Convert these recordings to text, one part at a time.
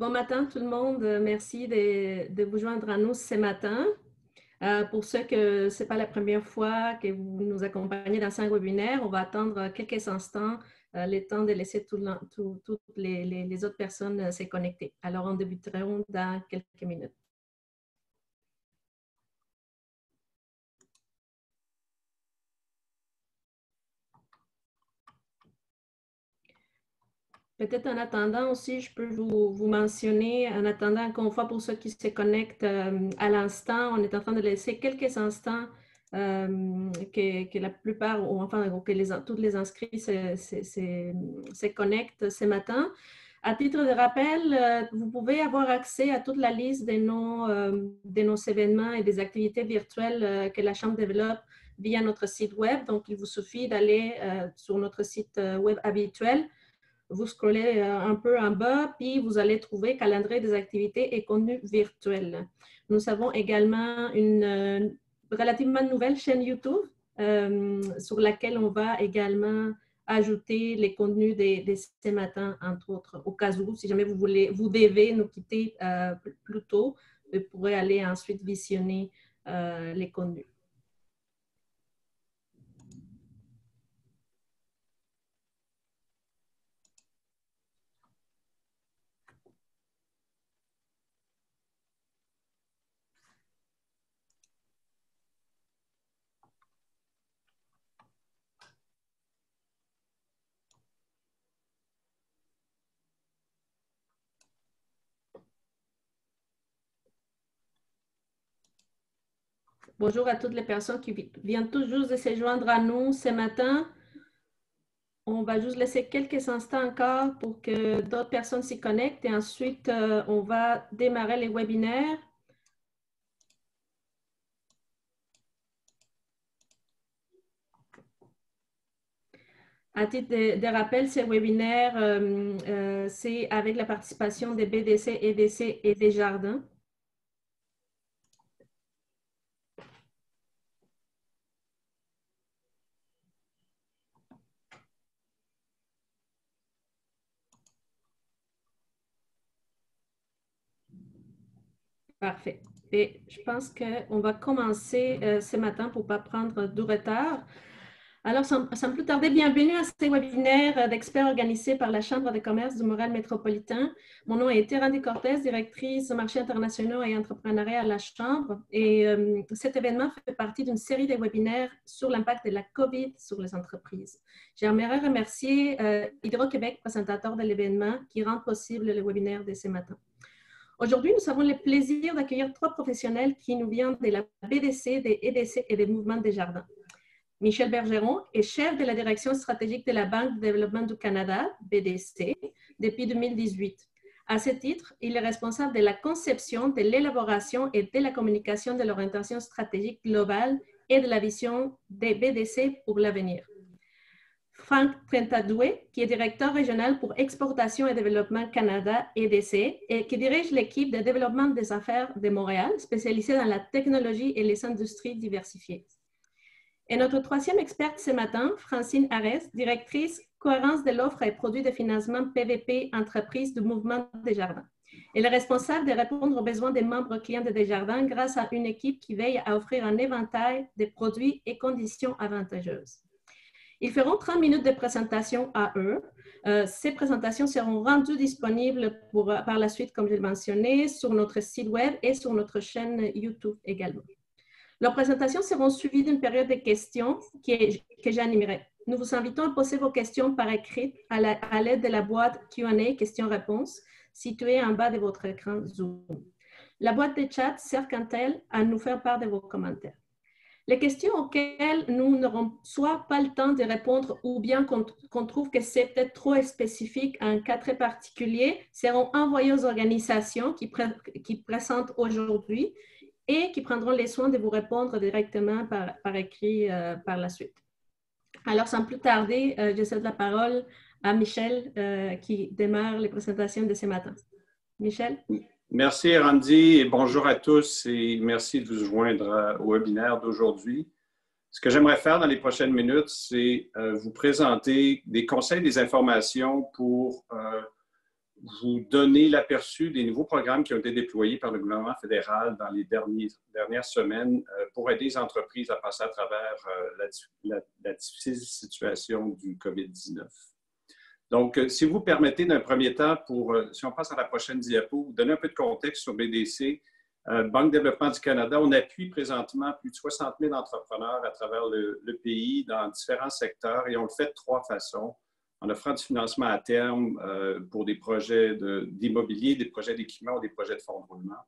Bon matin tout le monde. Merci de vous joindre à nous ce matin. Pour ceux que ce n'est pas la première fois que vous nous accompagnez dans un webinaire, on va attendre quelques instants, le temps de laisser toutes les autres personnes se connecter. Alors, on débutera dans quelques minutes. Peut-être en attendant aussi, je peux vous mentionner, en attendant encore une fois pour ceux qui se connectent à l'instant, on est en train de laisser quelques instants que la plupart, ou enfin que tous les inscrits se connectent ce matin. À titre de rappel, vous pouvez avoir accès à toute la liste de nos événements et des activités virtuelles que la Chambre développe via notre site web. Donc, il vous suffit d'aller sur notre site web habituel. Vous scrollez un peu en bas, puis vous allez trouver calendrier des activités et contenus virtuels. Nous avons également une relativement nouvelle chaîne YouTube sur laquelle on va également ajouter les contenus de ce matin, entre autres, au cas où, si jamais vous devez nous quitter plus tôt, vous pourrez aller ensuite visionner les contenus. Bonjour à toutes les personnes qui viennent tout juste de se joindre à nous ce matin. On va juste laisser quelques instants encore pour que d'autres personnes s'y connectent et ensuite, on va démarrer les webinaires. À titre de rappel, ces webinaires, c'est avec la participation des BDC, EDC et des jardins. Parfait. Et je pense qu'on va commencer ce matin pour ne pas prendre de retard. Alors, sans plus tarder, bienvenue à ce webinaire d'experts organisé par la Chambre de commerce du Montréal métropolitain. Mon nom est Terandi Cortez, directrice marchés internationaux et entrepreneuriat à la Chambre. Et cet événement fait partie d'une série de webinaires sur l'impact de la COVID sur les entreprises. J'aimerais remercier Hydro-Québec, présentateur de l'événement, qui rend possible le webinaire de ce matin. Aujourd'hui, nous avons le plaisir d'accueillir 3 professionnels qui nous viennent de la BDC, des EDC et des Mouvements des Jardins. Michel Bergeron est chef de la direction stratégique de la Banque de développement du Canada, BDC, depuis 2018. À ce titre, il est responsable de la conception, de l'élaboration et de la communication de l'orientation stratégique globale et de la vision des BDC pour l'avenir. Frank Trentadoué, qui est directeur régional pour Exportation et Développement Canada, EDC, et qui dirige l'équipe de développement des affaires de Montréal, spécialisée dans la technologie et les industries diversifiées. Et notre troisième experte ce matin, Francine Arès, directrice cohérence de l'offre et produits de financement PVP entreprise du Mouvement des Jardins. Elle est responsable de répondre aux besoins des membres clients de Desjardins grâce à une équipe qui veille à offrir un éventail de produits et conditions avantageuses. Ils feront 30 minutes de présentation à eux. Ces présentations seront rendues disponibles par la suite, comme je l'ai mentionné, sur notre site web et sur notre chaîne YouTube également. Leurs présentations seront suivies d'une période de questions que j'animerai. Nous vous invitons à poser vos questions par écrit à l'aide de la boîte Q&A, questions-réponses, située en bas de votre écran Zoom. La boîte de chat sert quant à elle à nous faire part de vos commentaires. Les questions auxquelles nous n'aurons soit pas le temps de répondre ou bien qu'on trouve que c'est peut-être trop spécifique à un cas très particulier seront envoyées aux organisations qui présentent aujourd'hui et qui prendront les soins de vous répondre directement par écrit par la suite. Alors, sans plus tarder, je cède la parole à Michel qui démarre les présentations de ce matin. Michel? Merci, Randy, et bonjour à tous et merci de vous joindre au webinaire d'aujourd'hui. Ce que j'aimerais faire dans les prochaines minutes, c'est vous présenter des conseils, des informations pour vous donner l'aperçu des nouveaux programmes qui ont été déployés par le gouvernement fédéral dans les dernières semaines pour aider les entreprises à passer à travers la difficile situation du COVID-19. Donc, si vous permettez d'un premier temps, si on passe à la prochaine diapo, vous donner un peu de contexte sur BDC. Banque de développement du Canada, on appuie présentement plus de 60 000 entrepreneurs à travers le pays dans différents secteurs et on le fait de trois façons. En offrant du financement à terme pour des projets d'immobilier, des projets d'équipement ou des projets de fonds de roulement.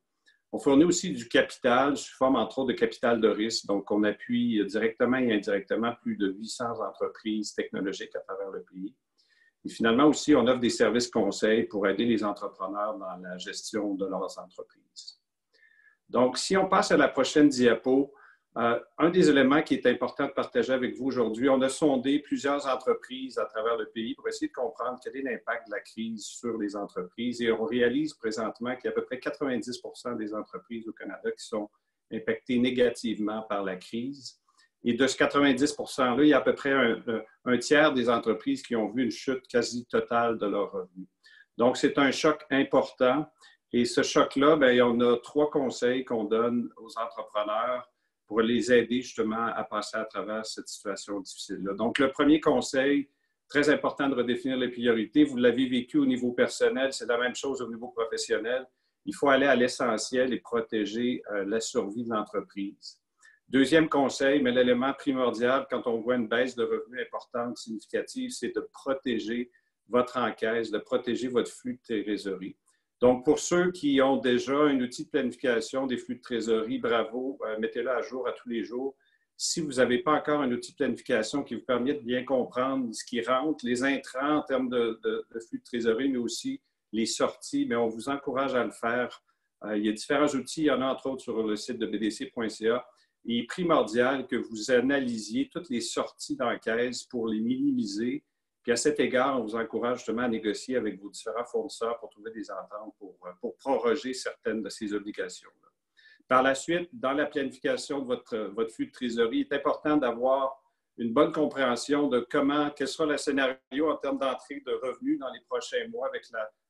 On fournit aussi du capital sous forme, entre autres, de capital de risque. Donc, on appuie directement et indirectement plus de 800 entreprises technologiques à travers le pays. Et finalement aussi, on offre des services conseils pour aider les entrepreneurs dans la gestion de leurs entreprises. Donc, si on passe à la prochaine diapo, un des éléments qui est important de partager avec vous aujourd'hui, on a sondé plusieurs entreprises à travers le pays pour essayer de comprendre quel est l'impact de la crise sur les entreprises. Et on réalise présentement qu'il y a à peu près 90 % des entreprises au Canada qui sont impactées négativement par la crise. Et de ce 90 %-là, il y a à peu près un tiers des entreprises qui ont vu une chute quasi totale de leurs revenus. Donc, c'est un choc important. Et ce choc-là, bien, on a trois conseils qu'on donne aux entrepreneurs pour les aider justement à passer à travers cette situation difficile-là. Donc, le premier conseil, très important de redéfinir les priorités. Vous l'avez vécu au niveau personnel, c'est la même chose au niveau professionnel. Il faut aller à l'essentiel et protéger la survie de l'entreprise. Deuxième conseil, mais l'élément primordial quand on voit une baisse de revenus importante, significative, c'est de protéger votre encaisse, de protéger votre flux de trésorerie. Donc, pour ceux qui ont déjà un outil de planification des flux de trésorerie, bravo, mettez-le à jour à tous les jours. Si vous n'avez pas encore un outil de planification qui vous permet de bien comprendre ce qui rentre, les intrants en termes de flux de trésorerie, mais aussi les sorties, mais on vous encourage à le faire. Il y a différents outils, il y en a entre autres sur le site de bdc.ca. Il est primordial que vous analysiez toutes les sorties d'encaisse pour les minimiser. Puis à cet égard, on vous encourage justement à négocier avec vos différents fournisseurs pour trouver des ententes pour proroger certaines de ces obligations-là. Par la suite, dans la planification de votre flux de trésorerie, il est important d'avoir une bonne compréhension de quel sera le scénario en termes d'entrée de revenus dans les prochains mois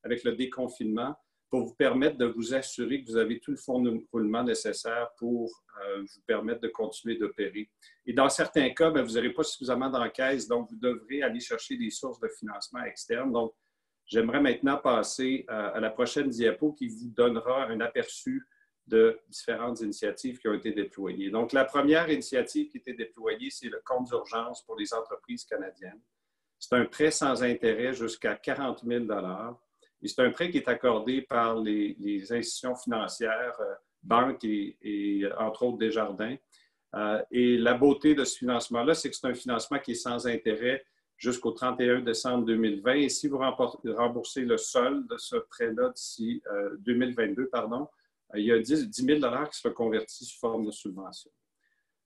avec le déconfinement pour vous permettre de vous assurer que vous avez tout le fonds de roulement nécessaire pour vous permettre de continuer d'opérer. Et dans certains cas, bien, vous n'aurez pas suffisamment d'encaisse, donc vous devrez aller chercher des sources de financement externes. Donc, j'aimerais maintenant passer à la prochaine diapo qui vous donnera un aperçu de différentes initiatives qui ont été déployées. Donc, la première initiative qui a été déployée, c'est le compte d'urgence pour les entreprises canadiennes. C'est un prêt sans intérêt jusqu'à 40 000 $. Et c'est un prêt qui est accordé par les institutions financières, banques et entre autres Desjardins. Et la beauté de ce financement-là, c'est que c'est un financement qui est sans intérêt jusqu'au 31 décembre 2020. Et si vous remboursez le solde de ce prêt-là d'ici 2022, il y a 10 000 $ qui seront convertis sous forme de subvention.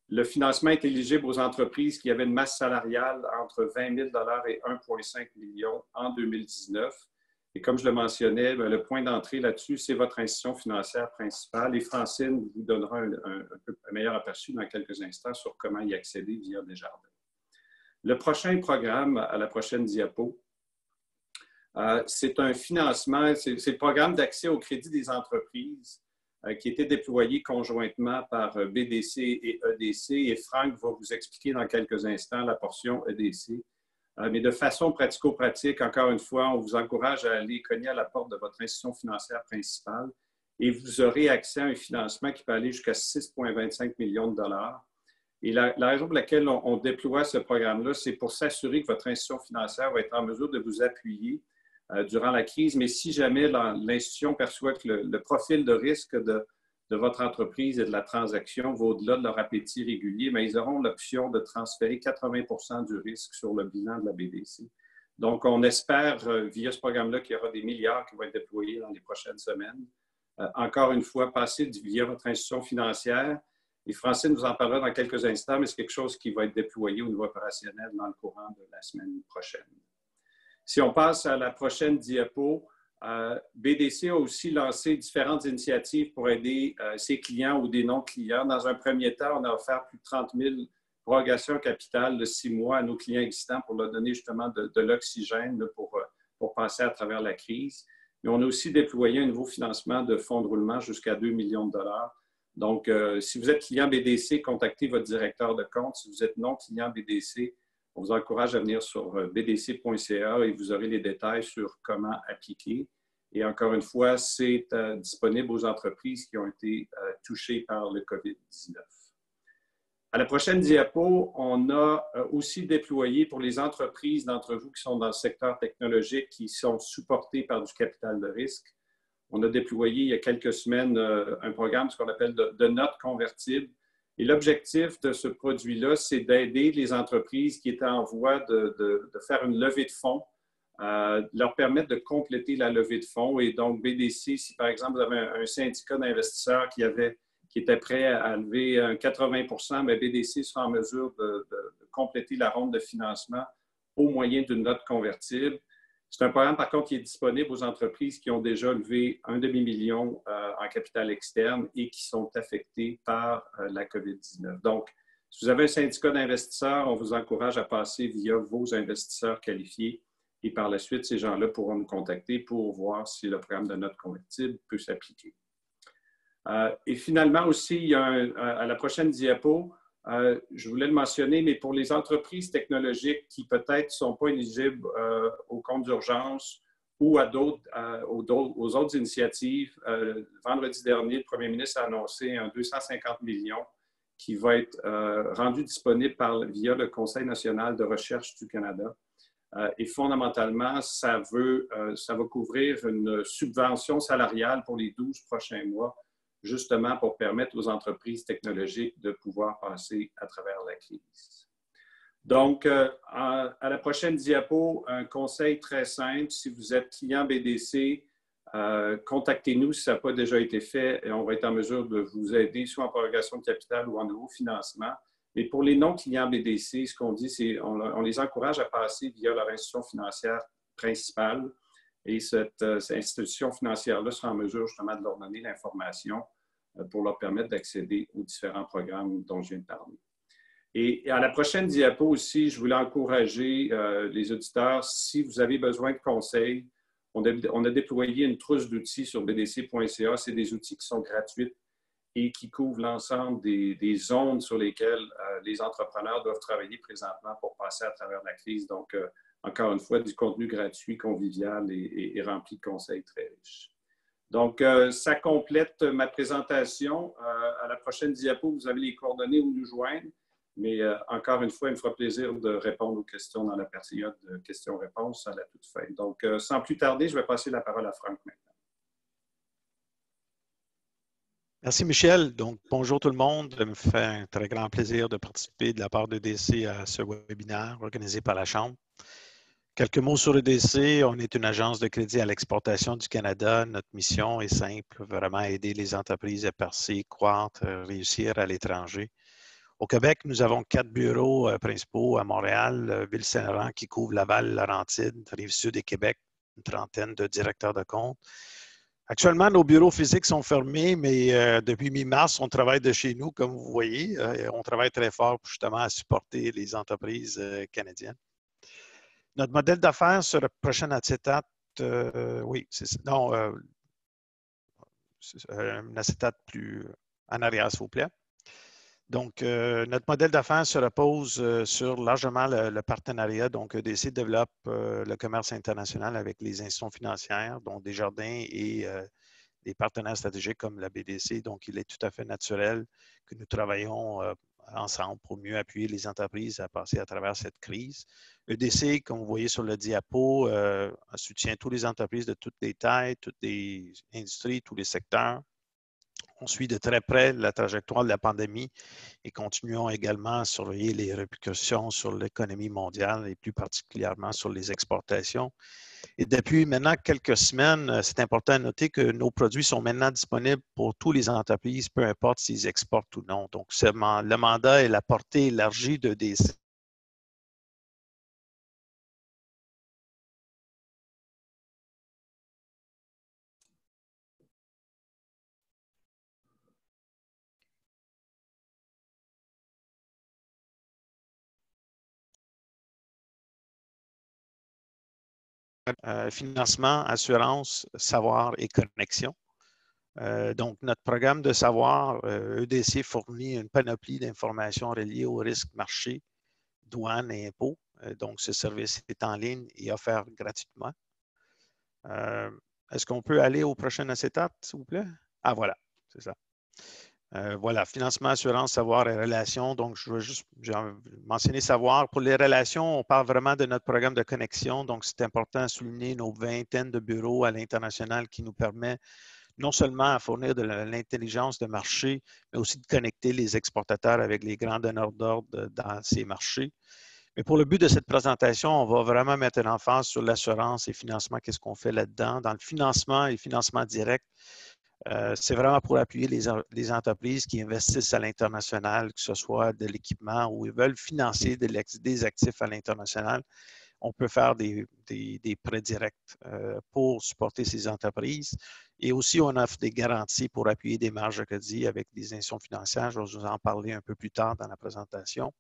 Le financement est éligible aux entreprises qui avaient une masse salariale entre 20 000 $ et 1,5 million en 2019. Et comme je le mentionnais, le point d'entrée là-dessus, c'est votre institution financière principale. Et Francine vous donnera un meilleur aperçu dans quelques instants sur comment y accéder via Desjardins. Le prochain programme, à la prochaine diapo, c'est un financement, c'est le programme d'accès au crédit des entreprises qui a été déployé conjointement par BDC et EDC. Et Franck va vous expliquer dans quelques instants la portion EDC. Mais de façon pratico-pratique, encore une fois, on vous encourage à aller cogner à la porte de votre institution financière principale et vous aurez accès à un financement qui peut aller jusqu'à 6,25 millions de $. Et la raison pour laquelle on déploie ce programme-là, c'est pour s'assurer que votre institution financière va être en mesure de vous appuyer durant la crise. Mais si jamais l'institution perçoit que le profil de risque de votre entreprise et de la transaction va au-delà de leur appétit régulier, mais ils auront l'option de transférer 80 % du risque sur le bilan de la BDC. Donc, on espère, via ce programme-là, qu'il y aura des milliards qui vont être déployés dans les prochaines semaines. Encore une fois, passer via votre institution financière. Et Francine vous en parlera dans quelques instants, mais c'est quelque chose qui va être déployé au niveau opérationnel dans le courant de la semaine prochaine. Si on passe à la prochaine diapo, BDC a aussi lancé différentes initiatives pour aider ses clients ou des non-clients. Dans un premier temps, on a offert plus de 30 000 prorogations capitales de 6 mois à nos clients existants pour leur donner justement de l'oxygène pour passer à travers la crise. Mais on a aussi déployé un nouveau financement de fonds de roulement jusqu'à 2 millions de dollars. Donc, si vous êtes client BDC, contactez votre directeur de compte. Si vous êtes non client BDC, on vous encourage à venir sur bdc.ca et vous aurez les détails sur comment appliquer. Et encore une fois, c'est disponible aux entreprises qui ont été touchées par le COVID-19. À la prochaine diapo, on a aussi déployé pour les entreprises d'entre vous qui sont dans le secteur technologique, qui sont supportées par du capital de risque. On a déployé il y a quelques semaines un programme, ce qu'on appelle de notes convertibles. Et l'objectif de ce produit-là, c'est d'aider les entreprises qui étaient en voie de faire une levée de fonds, leur permettre de compléter la levée de fonds. Et donc, BDC, si par exemple vous avez un syndicat d'investisseurs qui était prêt à lever 80 mais BDC sera en mesure de compléter la ronde de financement au moyen d'une note convertible. C'est un programme, par contre, qui est disponible aux entreprises qui ont déjà levé un demi-million en capital externe et qui sont affectées par la COVID-19. Donc, si vous avez un syndicat d'investisseurs, on vous encourage à passer via vos investisseurs qualifiés et par la suite, ces gens-là pourront nous contacter pour voir si le programme de note convertible peut s'appliquer. Et finalement aussi, il y a à la prochaine diapo, je voulais le mentionner, mais pour les entreprises technologiques qui peut-être ne sont pas éligibles au compte d'urgence ou aux autres initiatives, vendredi dernier, le premier ministre a annoncé un 250 millions qui va être rendu disponible via le Conseil national de recherche du Canada. Et fondamentalement, ça va couvrir une subvention salariale pour les 12 prochains mois, justement pour permettre aux entreprises technologiques de pouvoir passer à travers la crise. Donc, à la prochaine diapo, un conseil très simple. Si vous êtes client BDC, contactez-nous si ça n'a pas déjà été fait et on va être en mesure de vous aider soit en prorogation de capital ou en nouveau financement. Mais pour les non-clients BDC, ce qu'on dit, c'est qu'on les encourage à passer via leur institution financière principale. Et cette institution financière-là sera en mesure justement de leur donner l'information pour leur permettre d'accéder aux différents programmes dont je viens de parler. Et à la prochaine diapo aussi, je voulais encourager les auditeurs, si vous avez besoin de conseils, on a déployé une trousse d'outils sur bdc.ca. C'est des outils qui sont gratuits et qui couvrent l'ensemble des zones sur lesquelles les entrepreneurs doivent travailler présentement pour passer à travers la crise. Donc, encore une fois, du contenu gratuit, convivial et rempli de conseils très riches. Donc, ça complète ma présentation. À la prochaine diapo, vous avez les coordonnées où nous joindre. Mais encore une fois, il me fera plaisir de répondre aux questions dans la période de questions-réponses à la toute fin. Donc, sans plus tarder, je vais passer la parole à Franck maintenant. Merci, Michel. Donc, bonjour tout le monde. Ça me fait un très grand plaisir de participer de la part de DC à ce webinaire organisé par la Chambre. Quelques mots sur EDC. On est une agence de crédit à l'exportation du Canada. Notre mission est simple, vraiment aider les entreprises à percer, croître, réussir à l'étranger. Au Québec, nous avons 4 bureaux principaux à Montréal, Ville-Saint-Laurent qui couvre Laval, Laurentides, Rive-Sud et Québec, une trentaine de directeurs de compte. Actuellement, nos bureaux physiques sont fermés, mais depuis mi-mars, on travaille de chez nous, comme vous voyez. On travaille très fort justement à supporter les entreprises canadiennes. Notre modèle d'affaires sur le prochain acétate, oui, c'est ça. Non, un acétate plus en arrière, s'il vous plaît. Donc, notre modèle d'affaires se repose sur largement le partenariat. Donc, EDC développe le commerce international avec les institutions financières, dont Desjardins et des partenaires stratégiques comme la BDC. Donc, il est tout à fait naturel que nous travaillons ensemble pour mieux appuyer les entreprises à passer à travers cette crise. EDC, comme vous voyez sur le diapo, soutient toutes les entreprises de toutes les tailles, toutes les industries, tous les secteurs. On suit de très près la trajectoire de la pandémie et continuons également à surveiller les répercussions sur l'économie mondiale et plus particulièrement sur les exportations. Et depuis maintenant quelques semaines, c'est important de noter que nos produits sont maintenant disponibles pour toutes les entreprises, peu importe s'ils exportent ou non. Donc, le mandat et la portée élargie de DC financement, assurance, savoir et connexion. Donc, notre programme de savoir, EDC fournit une panoplie d'informations reliées aux risques marchés, douanes et impôts. Donc, ce service est en ligne et offert gratuitement. Est-ce qu'on peut aller au prochain acétate, s'il vous plaît? Ah, voilà, c'est ça. Voilà, financement, assurance, savoir et relations. Donc, je veux juste mentionner savoir. Pour les relations, on parle vraiment de notre programme de connexion. Donc, c'est important de souligner nos vingtaines de bureaux à l'international qui nous permet non seulement à fournir de l'intelligence de marché, mais aussi de connecter les exportateurs avec les grands donneurs d'ordre dans ces marchés. Mais pour le but de cette présentation, on va vraiment mettre l'emphase sur l'assurance et financement. Qu'est-ce qu'on fait là-dedans? Dans le financement et financement direct, c'est vraiment pour appuyer les entreprises qui investissent à l'international, que ce soit de l'équipement ou ils veulent financer des actifs à l'international. On peut faire des prêts directs pour supporter ces entreprises. Et aussi, on offre des garanties pour appuyer des marges de crédit avec des institutions financières. Je vais vous en parler un peu plus tard dans la présentation.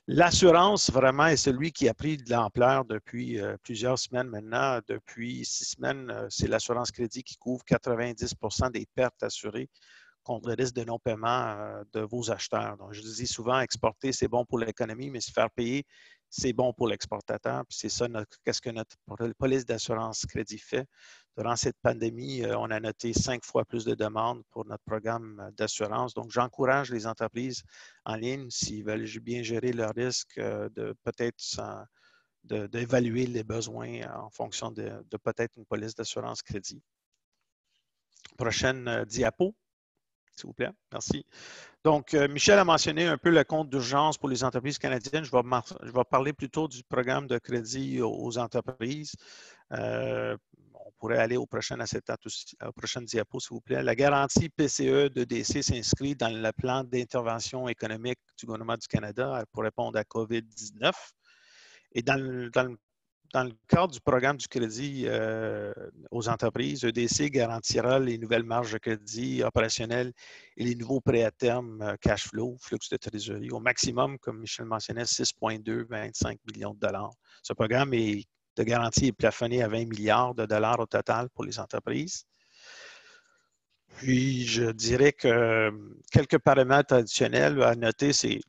L'assurance, vraiment, est celui qui a pris de l'ampleur depuis plusieurs semaines maintenant. Depuis 6 semaines, c'est l'assurance crédit qui couvre 90% des pertes assurées contre le risque de non-paiement de vos acheteurs. Donc, je dis souvent, exporter, c'est bon pour l'économie, mais se faire payer, c'est bon pour l'exportateur. Puis c'est ça, qu'est-ce que notre police d'assurance crédit fait. Durant cette pandémie, on a noté 5 fois plus de demandes pour notre programme d'assurance. Donc, j'encourage les entreprises en ligne, s'ils veulent bien gérer leurs risques, de peut-être d'évaluer les besoins en fonction de peut-être une police d'assurance crédit. Prochaine diapo, s'il vous plaît. Merci. Donc, Michel a mentionné un peu le compte d'urgence pour les entreprises canadiennes. Je vais parler plutôt du programme de crédit aux entreprises. On pourrait aller au prochain acétate aussi, au prochain diapo, s'il vous plaît. La garantie PCE d'EDC s'inscrit dans le plan d'intervention économique du gouvernement du Canada pour répondre à COVID-19. Et dans le cadre du programme du crédit aux entreprises, EDC garantira les nouvelles marges de crédit opérationnelles et les nouveaux prêts à terme cash flow, flux de trésorerie, au maximum, comme Michel mentionnait, 6,25 millions de dollars. Ce programme de garantie est plafonné à 20 milliards de dollars au total pour les entreprises. Puis, je dirais que quelques paramètres additionnels à noter, c'est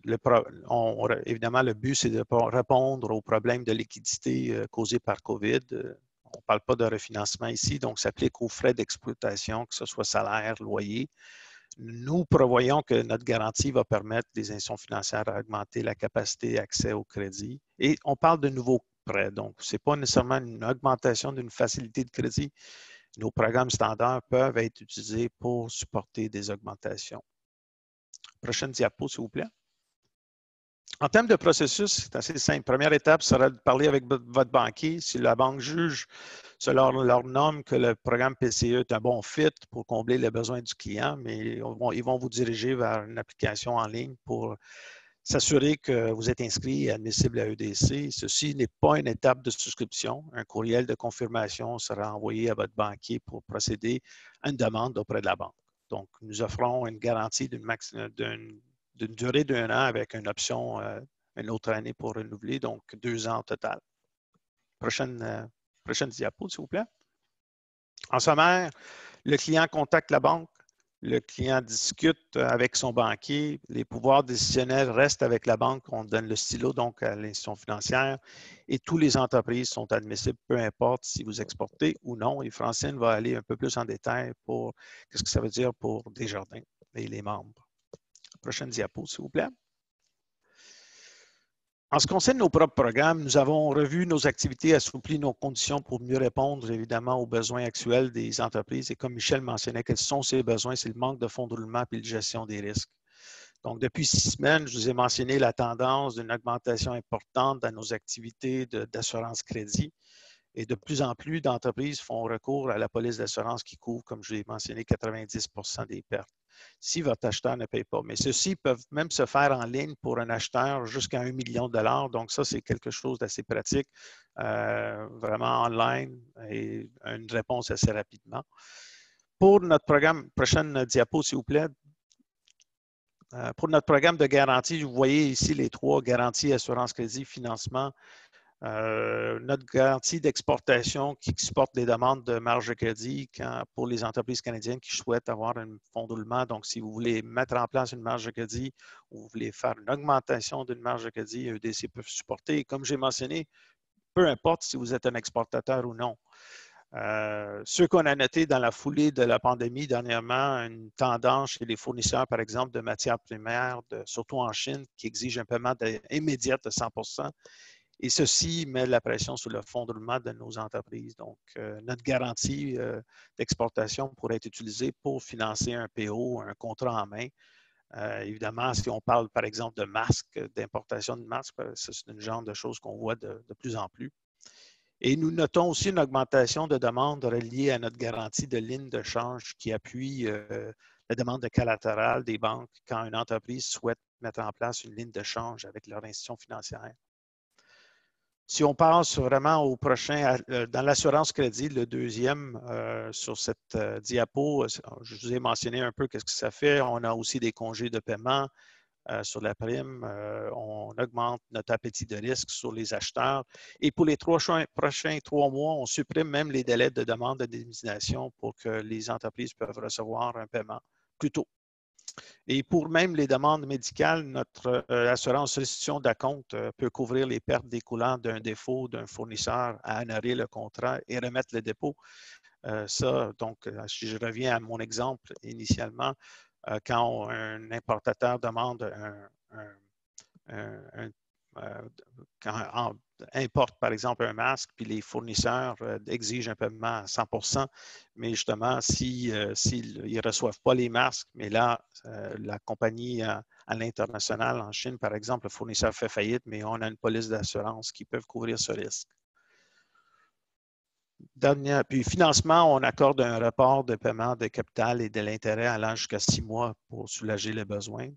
évidemment, le but, c'est de répondre aux problèmes de liquidité causés par COVID. On ne parle pas de refinancement ici, donc ça s'applique aux frais d'exploitation, que ce soit salaire, loyer. Nous prévoyons que notre garantie va permettre des institutions financières à augmenter la capacité d'accès au crédit. Et on parle de nouveaux prêts, donc ce n'est pas nécessairement une augmentation d'une facilité de crédit. Nos programmes standards peuvent être utilisés pour supporter des augmentations. Prochaine diapo, s'il vous plaît. En termes de processus, c'est assez simple. Première étape sera de parler avec votre banquier. Si la banque juge, selon leur norme, que le programme PCE est un bon fit pour combler les besoins du client, mais ils vont vous diriger vers une application en ligne pour s'assurer que vous êtes inscrit et admissible à EDC. Ceci n'est pas une étape de souscription. Un courriel de confirmation sera envoyé à votre banquier pour procéder à une demande auprès de la banque. Donc, nous offrons une garantie d'une durée d'1 an avec une option une autre année pour renouveler, donc 2 ans au total. Prochaine diapo, s'il vous plaît. En sommaire, le client contacte la banque. Le client discute avec son banquier. Les pouvoirs décisionnels restent avec la banque. On donne le stylo donc à l'institution financière et toutes les entreprises sont admissibles, peu importe si vous exportez ou non. Et Francine va aller un peu plus en détail pour qu'est-ce que ça veut dire pour Desjardins et les membres. Prochaine diapo, s'il vous plaît. En ce qui concerne nos propres programmes, nous avons revu nos activités, assoupli nos conditions pour mieux répondre évidemment aux besoins actuels des entreprises. Et comme Michel mentionnait, quels sont ces besoins? C'est le manque de fonds de roulement et la gestion des risques. Donc, depuis 6 semaines, je vous ai mentionné la tendance d'une augmentation importante dans nos activités d'assurance crédit. Et de plus en plus d'entreprises font recours à la police d'assurance qui couvre, comme je l'ai mentionné, 90% des pertes, si votre acheteur ne paye pas. Mais ceux-ci peuvent même se faire en ligne pour un acheteur jusqu'à 1 million de dollars. Donc, ça, c'est quelque chose d'assez pratique, vraiment online et une réponse assez rapidement. Pour notre programme, prochaine diapo, s'il vous plaît. Pour notre programme de garantie, vous voyez ici les 3 garanties, assurance crédit, financement. Notre garantie d'exportation qui supporte les demandes de marge de crédit pour les entreprises canadiennes qui souhaitent avoir un fonds de roulement. Donc, si vous voulez mettre en place une marge de crédit ou vous voulez faire une augmentation d'une marge de crédit, EDC peut supporter. Et comme j'ai mentionné, peu importe si vous êtes un exportateur ou non. Ce qu'on a noté dans la foulée de la pandémie dernièrement, une tendance chez les fournisseurs, par exemple, de matières primaires, surtout en Chine, qui exige un paiement immédiat de 100 %. Et ceci met la pression sur le fonds de roulement de nos entreprises. Donc, notre garantie d'exportation pourrait être utilisée pour financer un PO, un contrat en main. Évidemment, si on parle, par exemple, de masques, d'importation de masques, c'est une genre de choses qu'on voit de plus en plus. Et nous notons aussi une augmentation de demandes reliées à notre garantie de ligne de change qui appuie la demande de collatéral des banques quand une entreprise souhaite mettre en place une ligne de change avec leur institution financière. Si on passe vraiment au prochain, dans l'assurance crédit, le deuxième sur cette diapo, je vous ai mentionné un peu qu'est-ce que ça fait. On a aussi des congés de paiement sur la prime. On augmente notre appétit de risque sur les acheteurs. Et pour les prochains 3 mois, on supprime même les délais de demande d'indemnisation pour que les entreprises peuvent recevoir un paiement plus tôt. Et pour même les demandes médicales, notre assurance restitution d'acompte peut couvrir les pertes découlant d'un défaut d'un fournisseur à honorer le contrat et remettre le dépôt. Donc, si je reviens à mon exemple initialement, quand un importateur demande quand importe, par exemple, un masque, puis les fournisseurs exigent un paiement à 100 %, mais justement, s'ils ne reçoivent pas les masques, mais là, la compagnie à l'international, en Chine, par exemple, le fournisseur fait faillite, mais on a une police d'assurance qui peut couvrir ce risque. Puis financement, on accorde un report de paiement de capital et de l'intérêt allant jusqu'à 6 mois pour soulager les besoins.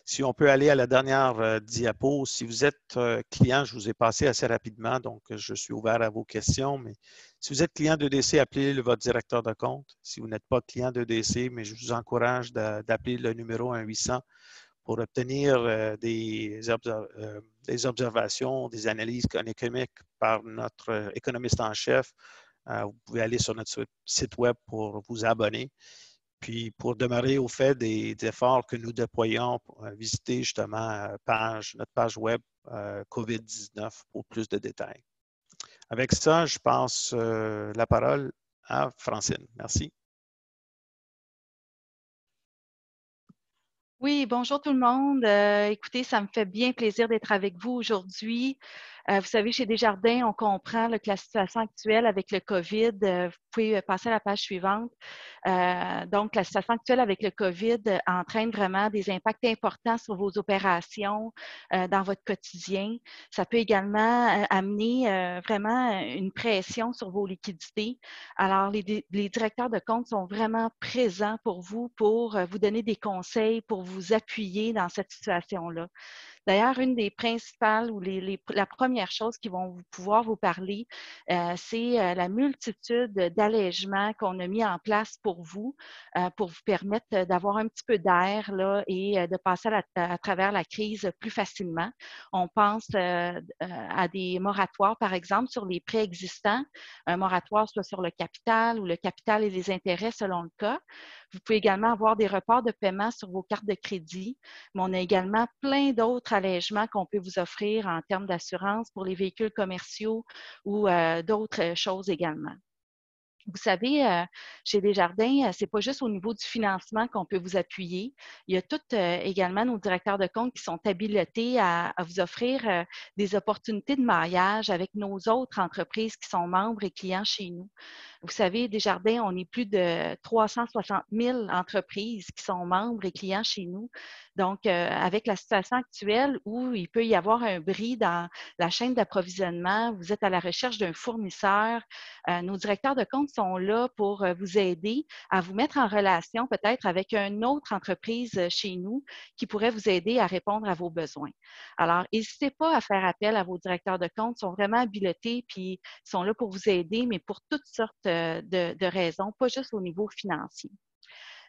Si on peut aller à la dernière diapo, si vous êtes client, je vous ai passé assez rapidement, donc je suis ouvert à vos questions, mais si vous êtes client d'EDC, appelez votre directeur de compte. Si vous n'êtes pas client d'EDC, mais je vous encourage d'appeler le numéro 1-800 pour obtenir des observations, des analyses économiques par notre économiste en chef. Vous pouvez aller sur notre site web pour vous abonner. Puis, pour demeurer au fait des efforts que nous déployons, visitez justement notre page web COVID-19 pour plus de détails. Avec ça, je passe la parole à Francine. Merci. Oui, bonjour tout le monde. Écoutez, ça me fait bien plaisir d'être avec vous aujourd'hui. Vous savez, chez Desjardins, on comprend là, que la situation actuelle avec le COVID, vous pouvez passer à la page suivante. Donc, la situation actuelle avec le COVID entraîne vraiment des impacts importants sur vos opérations dans votre quotidien. Ça peut également amener vraiment une pression sur vos liquidités. Alors, les directeurs de compte sont vraiment présents pour vous donner des conseils, pour vous appuyer dans cette situation-là. D'ailleurs, une des principales ou la première chose qui vont pouvoir vous parler, c'est la multitude d'allègements qu'on a mis en place pour vous permettre d'avoir un petit peu d'air là, et de passer à travers la crise plus facilement. On pense à des moratoires, par exemple, sur les prêts existants, un moratoire soit sur le capital ou le capital et les intérêts selon le cas. Vous pouvez également avoir des reports de paiement sur vos cartes de crédit, mais on a également plein d'autres allègements qu'on peut vous offrir en termes d'assurance pour les véhicules commerciaux ou d'autres choses également. Vous savez, chez Desjardins, c'est pas juste au niveau du financement qu'on peut vous appuyer. Il y a tout également nos directeurs de compte qui sont habilités à vous offrir des opportunités de maillage avec nos autres entreprises qui sont membres et clients chez nous. Vous savez, Desjardins, on est plus de 360 000 entreprises qui sont membres et clients chez nous. Donc, avec la situation actuelle où il peut y avoir un bris dans la chaîne d'approvisionnement, vous êtes à la recherche d'un fournisseur, nos directeurs de compte sont là pour vous aider à vous mettre en relation peut-être avec une autre entreprise chez nous qui pourrait vous aider à répondre à vos besoins. Alors, n'hésitez pas à faire appel à vos directeurs de compte, ils sont vraiment habilités puis sont là pour vous aider, mais pour toutes sortes de raisons, pas juste au niveau financier.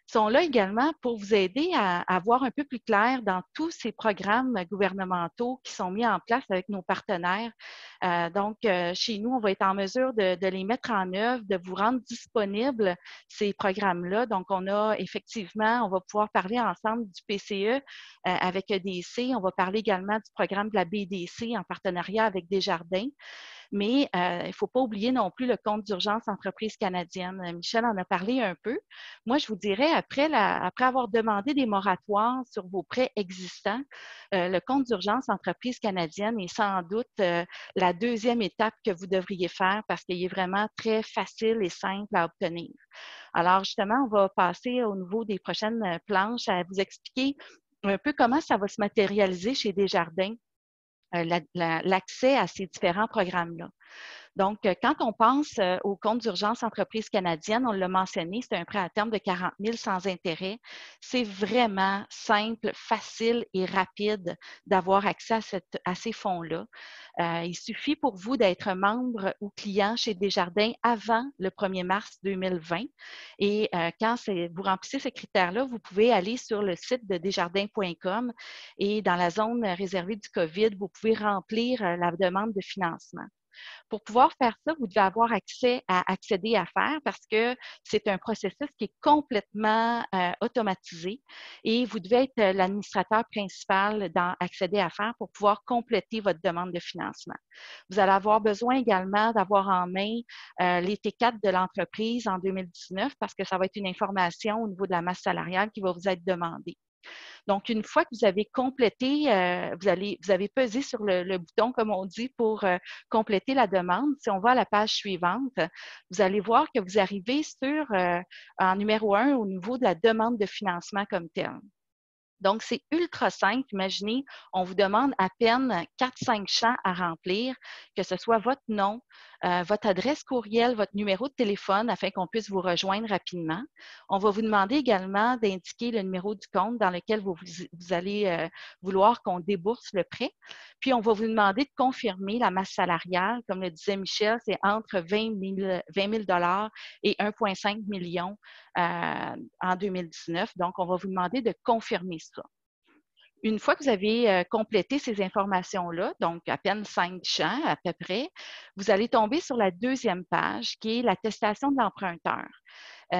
sont là également pour vous aider à voir un peu plus clair dans tous ces programmes gouvernementaux qui sont mis en place avec nos partenaires. Donc, chez nous, on va être en mesure de les mettre en œuvre, de vous rendre disponibles ces programmes-là. Donc, on va pouvoir parler ensemble du PCE avec EDC. On va parler également du programme de la BDC en partenariat avec Desjardins. Mais il ne faut pas oublier non plus le compte d'urgence entreprise canadienne. Michel en a parlé un peu. Moi, je vous dirais, après avoir demandé des moratoires sur vos prêts existants, le compte d'urgence entreprise canadienne est sans doute la deuxième étape que vous devriez faire parce qu'il est vraiment très facile et simple à obtenir. Alors, justement, on va passer au niveau des prochaines planches à vous expliquer un peu comment ça va se matérialiser chez Desjardins. L'accès à ces différents programmes-là. Donc, quand on pense au compte d'urgence entreprise canadienne, on l'a mentionné, c'est un prêt à terme de 40 000 sans intérêt. C'est vraiment simple, facile et rapide d'avoir accès à ces fonds-là. Il suffit pour vous d'être membre ou client chez Desjardins avant le 1er mars 2020. Et quand vous remplissez ces critères-là, vous pouvez aller sur le site de desjardins.com et dans la zone réservée du COVID, vous pouvez remplir la demande de financement. Pour pouvoir faire ça, vous devez avoir accès à Accéder à faire parce que c'est un processus qui est complètement automatisé et vous devez être l'administrateur principal dans Accéder à faire pour pouvoir compléter votre demande de financement. Vous allez avoir besoin également d'avoir en main les T4 de l'entreprise en 2019 parce que ça va être une information au niveau de la masse salariale qui va vous être demandée. Donc, une fois que vous avez complété, vous avez pesé sur le bouton, comme on dit, pour compléter la demande. Si on va à la page suivante, vous allez voir que vous arrivez en numéro 1 au niveau de la demande de financement comme telle. Donc, c'est ultra simple. Imaginez, on vous demande à peine 4-5 champs à remplir, que ce soit votre nom, votre adresse courriel, votre numéro de téléphone afin qu'on puisse vous rejoindre rapidement. On va vous demander également d'indiquer le numéro du compte dans lequel vous allez vouloir qu'on débourse le prêt. Puis, on va vous demander de confirmer la masse salariale. Comme le disait Michel, c'est entre 20 000 et 1,5 million en 2019. Donc, on va vous demander de confirmer ça. Une fois que vous avez complété ces informations-là, donc à peine 5 champs à peu près, vous allez tomber sur la deuxième page qui est l'attestation de l'emprunteur.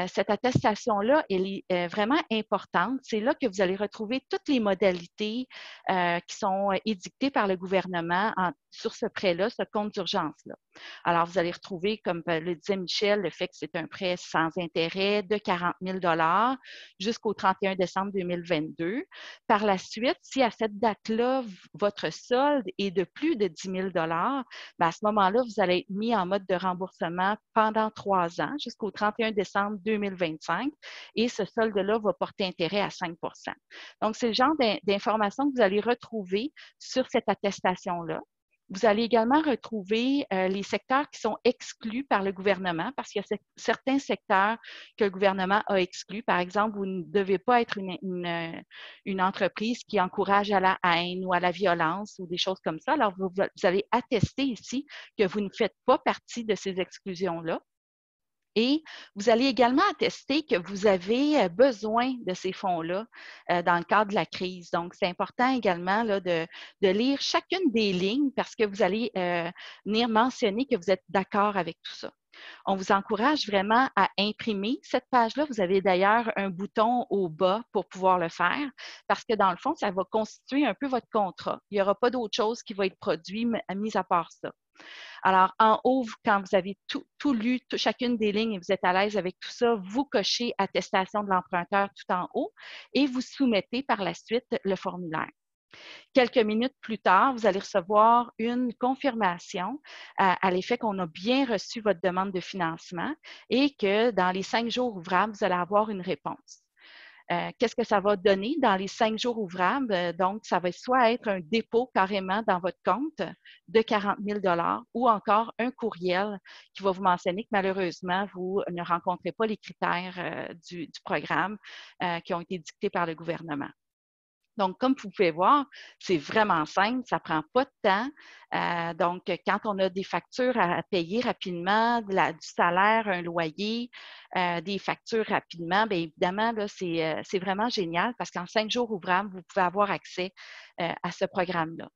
Cette attestation-là, elle est vraiment importante. C'est là que vous allez retrouver toutes les modalités qui sont édictées par le gouvernement sur ce prêt-là, ce compte d'urgence-là. Alors, vous allez retrouver, comme le disait Michel, le fait que c'est un prêt sans intérêt de 40 000 jusqu'au 31 décembre 2022. Par la suite, si à cette date-là, votre solde est de plus de 10 000 bien, à ce moment-là, vous allez être mis en mode de remboursement pendant 3 ans, jusqu'au 31 décembre 2025, et ce solde-là va porter intérêt à 5 %. Donc, c'est le genre d'informations que vous allez retrouver sur cette attestation-là. Vous allez également retrouver les secteurs qui sont exclus par le gouvernement parce qu'il y a certains secteurs que le gouvernement a exclus. Par exemple, vous ne devez pas être une entreprise qui encourage à la haine ou à la violence ou des choses comme ça. Alors, vous allez attester ici que vous ne faites pas partie de ces exclusions-là. Et vous allez également attester que vous avez besoin de ces fonds-là dans le cadre de la crise. Donc, c'est important également là, de lire chacune des lignes parce que vous allez venir mentionner que vous êtes d'accord avec tout ça. On vous encourage vraiment à imprimer cette page-là. Vous avez d'ailleurs un bouton au bas pour pouvoir le faire parce que dans le fond, ça va constituer un peu votre contrat. Il n'y aura pas d'autre chose qui va être produit mis à part ça. Alors, en haut, quand vous avez tout lu, chacune des lignes et vous êtes à l'aise avec tout ça, vous cochez attestation de l'emprunteur tout en haut et vous soumettez par la suite le formulaire. Quelques minutes plus tard, vous allez recevoir une confirmation à l'effet qu'on a bien reçu votre demande de financement et que dans les 5 jours ouvrables, vous allez avoir une réponse. Qu'est-ce que ça va donner dans les 5 jours ouvrables? Donc, ça va soit être un dépôt carrément dans votre compte de 40 000 ou encore un courriel qui va vous mentionner que malheureusement, vous ne rencontrez pas les critères du programme qui ont été dictés par le gouvernement. Donc, comme vous pouvez voir, c'est vraiment simple, ça ne prend pas de temps. Donc, quand on a des factures à payer rapidement, du salaire, un loyer, des factures rapidement, bien évidemment, là, c'est vraiment génial parce qu'en 5 jours ouvrables, vous pouvez avoir accès à ce programme-là.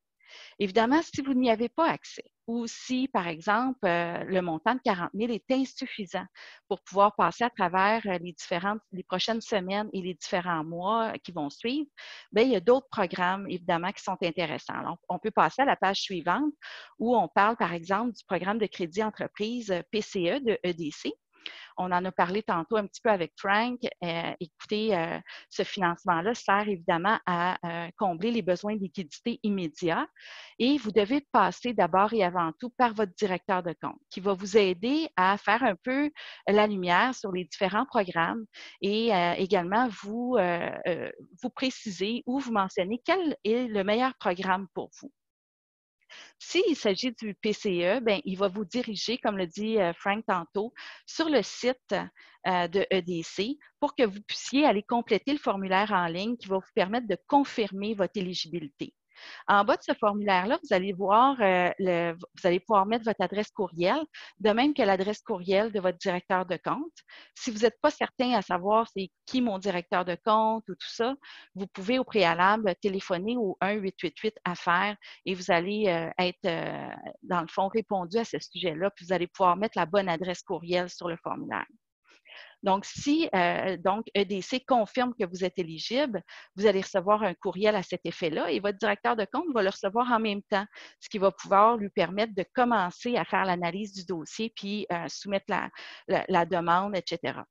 Évidemment, si vous n'y avez pas accès ou si, par exemple, le montant de 40 000 est insuffisant pour pouvoir passer à travers les prochaines semaines et les différents mois qui vont suivre, bien, il y a d'autres programmes, évidemment, qui sont intéressants. Alors, on peut passer à la page suivante où on parle, par exemple, du programme de crédit entreprise PCE de EDC. On en a parlé tantôt un petit peu avec Frank. Écoutez, ce financement-là sert évidemment à combler les besoins de liquidité immédiats et vous devez passer d'abord et avant tout par votre directeur de compte qui va vous aider à faire un peu la lumière sur les différents programmes et également vous préciser ou vous mentionner quel est le meilleur programme pour vous. S'il s'agit du PCE, bien, il va vous diriger, comme le dit Frank tantôt, sur le site de EDC pour que vous puissiez aller compléter le formulaire en ligne qui va vous permettre de confirmer votre éligibilité. En bas de ce formulaire-là, vous allez voir, vous allez pouvoir mettre votre adresse courriel, de même que l'adresse courriel de votre directeur de compte. Si vous n'êtes pas certain à savoir c'est qui mon directeur de compte ou tout ça, vous pouvez au préalable téléphoner au 1-888-AFFAIRES et vous allez être, dans le fond, répondu à ce sujet-là, puis vous allez pouvoir mettre la bonne adresse courriel sur le formulaire. Donc, si EDC confirme que vous êtes éligible, vous allez recevoir un courriel à cet effet-là et votre directeur de compte va le recevoir en même temps, ce qui va pouvoir lui permettre de commencer à faire l'analyse du dossier puis soumettre la demande, etc.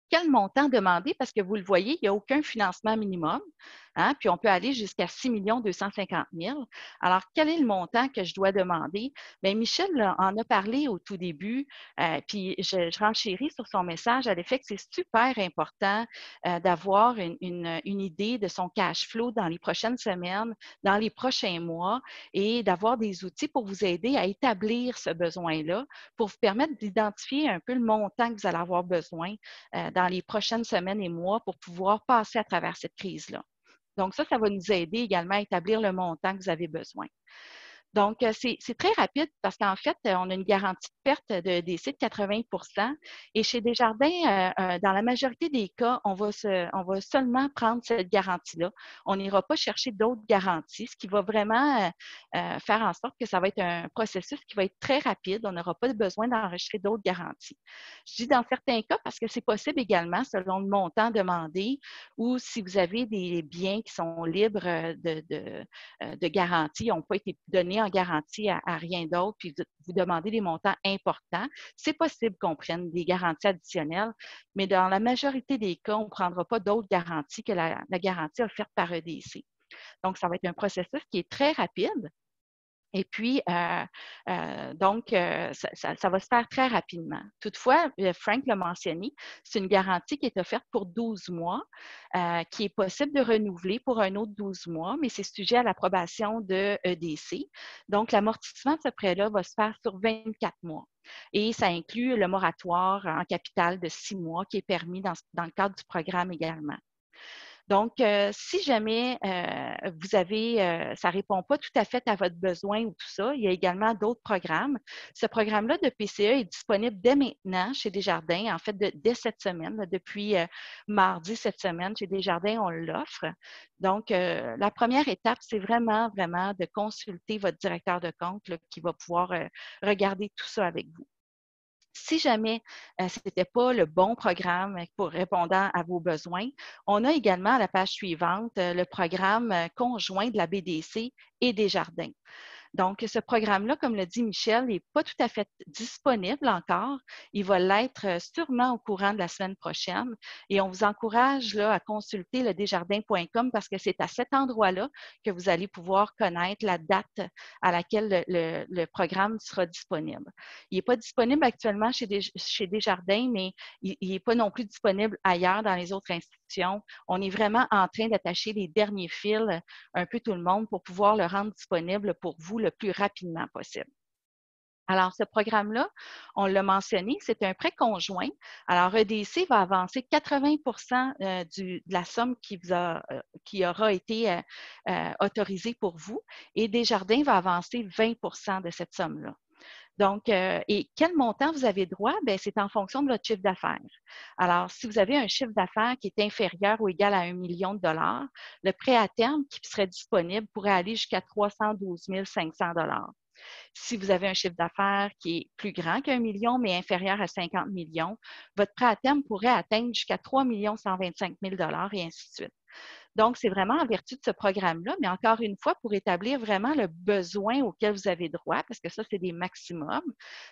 Quel montant demander? Parce que vous le voyez, il n'y a aucun financement minimum. Hein? Puis on peut aller jusqu'à 6 250 000. Alors, quel est le montant que je dois demander? Bien, Michel en a parlé au tout début, puis je renchéris sur son message à l'effet que c'est super important d'avoir une idée de son cash flow dans les prochaines semaines, dans les prochains mois et d'avoir des outils pour vous aider à établir ce besoin-là, pour vous permettre d'identifier un peu le montant que vous allez avoir besoin dans les prochaines semaines et mois pour pouvoir passer à travers cette crise-là. Donc, ça va nous aider également à établir le montant que vous avez besoin. Donc, c'est très rapide parce qu'en fait, on a une garantie de perte d'EDC de 80 et chez Desjardins, dans la majorité des cas, on va seulement prendre cette garantie-là. On n'ira pas chercher d'autres garanties, ce qui va vraiment faire en sorte que ça va être un processus qui va être très rapide. On n'aura pas besoin d'enregistrer d'autres garanties. Je dis dans certains cas parce que c'est possible également selon le montant demandé ou si vous avez des biens qui sont libres de garantie, n'ont pas été donnés en garantie à rien d'autre, puis vous demandez des montants importants, c'est possible qu'on prenne des garanties additionnelles, mais dans la majorité des cas, on ne prendra pas d'autres garanties que la garantie offerte par EDC. Donc, ça va être un processus qui est très rapide. Et puis, ça va se faire très rapidement. Toutefois, Frank l'a mentionné, c'est une garantie qui est offerte pour 12 mois, qui est possible de renouveler pour un autre 12 mois, mais c'est sujet à l'approbation de EDC. Donc, l'amortissement de ce prêt-là va se faire sur 24 mois. Et ça inclut le moratoire en capital de 6 mois qui est permis dans le cadre du programme également. Donc, si jamais ça ne répond pas tout à fait à votre besoin ou tout ça, il y a également d'autres programmes. Ce programme-là de PCE est disponible dès maintenant chez Desjardins, en fait, dès cette semaine, depuis mardi cette semaine, chez Desjardins, on l'offre. Donc, la première étape, c'est vraiment, vraiment de consulter votre directeur de compte là, qui va pouvoir regarder tout ça avec vous. Si jamais ce n'était pas le bon programme pour répondant à vos besoins, on a également à la page suivante le programme conjoint de la BDC et Desjardins. Donc, ce programme-là, comme le dit Michel, n'est pas tout à fait disponible encore. Il va l'être sûrement au courant de la semaine prochaine. Et on vous encourage là, à consulter le desjardins.com parce que c'est à cet endroit-là que vous allez pouvoir connaître la date à laquelle le programme sera disponible. Il n'est pas disponible actuellement chez Desjardins, mais il n'est pas non plus disponible ailleurs dans les autres institutions. On est vraiment en train d'attacher les derniers fils un peu tout le monde pour pouvoir le rendre disponible pour vous le plus rapidement possible. Alors, ce programme-là, on l'a mentionné, c'est un prêt conjoint. Alors, EDC va avancer 80 de la somme qui aura été autorisée pour vous et Desjardins va avancer 20 de cette somme-là. Donc, et quel montant vous avez droit? Bien, c'est en fonction de votre chiffre d'affaires. Alors, si vous avez un chiffre d'affaires qui est inférieur ou égal à 1 million de dollars, le prêt à terme qui serait disponible pourrait aller jusqu'à 312 500 dollars. Si vous avez un chiffre d'affaires qui est plus grand qu'1 million, mais inférieur à 50 millions, votre prêt à terme pourrait atteindre jusqu'à 3 125 000 et ainsi de suite. Donc, c'est vraiment en vertu de ce programme-là, mais encore une fois, pour établir vraiment le besoin auquel vous avez droit, parce que ça, c'est des maximums,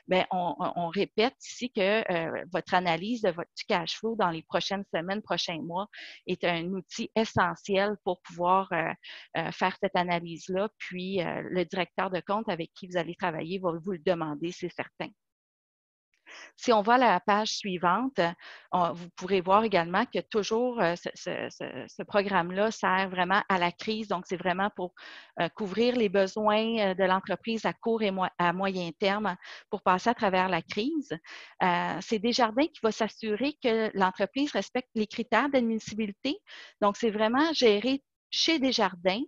bien, on répète ici que votre analyse de votre cash flow dans les prochaines semaines, prochains mois, est un outil essentiel pour pouvoir faire cette analyse-là. Puis, le directeur de compte avec qui vous allez travailler va vous le demander, c'est certain. Si on va à la page suivante, vous pourrez voir également que toujours ce programme-là sert vraiment à la crise. Donc, c'est vraiment pour couvrir les besoins de l'entreprise à court et à moyen terme pour passer à travers la crise. C'est Desjardins qui va s'assurer que l'entreprise respecte les critères d'admissibilité. Donc, c'est vraiment géré chez Desjardins.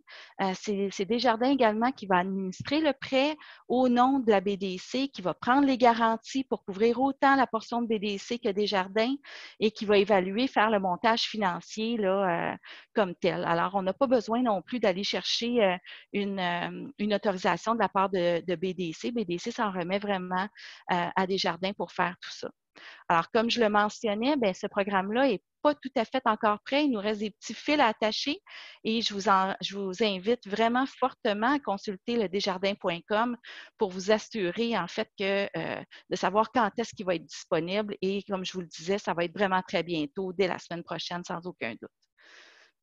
C'est Desjardins également qui va administrer le prêt au nom de la BDC, qui va prendre les garanties pour couvrir autant la portion de BDC que Desjardins et qui va évaluer, faire le montage financier là, comme tel. Alors, on n'a pas besoin non plus d'aller chercher une autorisation de la part de BDC. BDC s'en remet vraiment à Desjardins pour faire tout ça. Alors, comme je le mentionnais, bien, ce programme-là n'est pas tout à fait encore prêt. Il nous reste des petits fils à attacher et je vous invite vraiment fortement à consulter le desjardins.com pour vous assurer, en fait, de savoir quand est-ce qu'il va être disponible. Et comme je vous le disais, ça va être vraiment très bientôt, dès la semaine prochaine, sans aucun doute.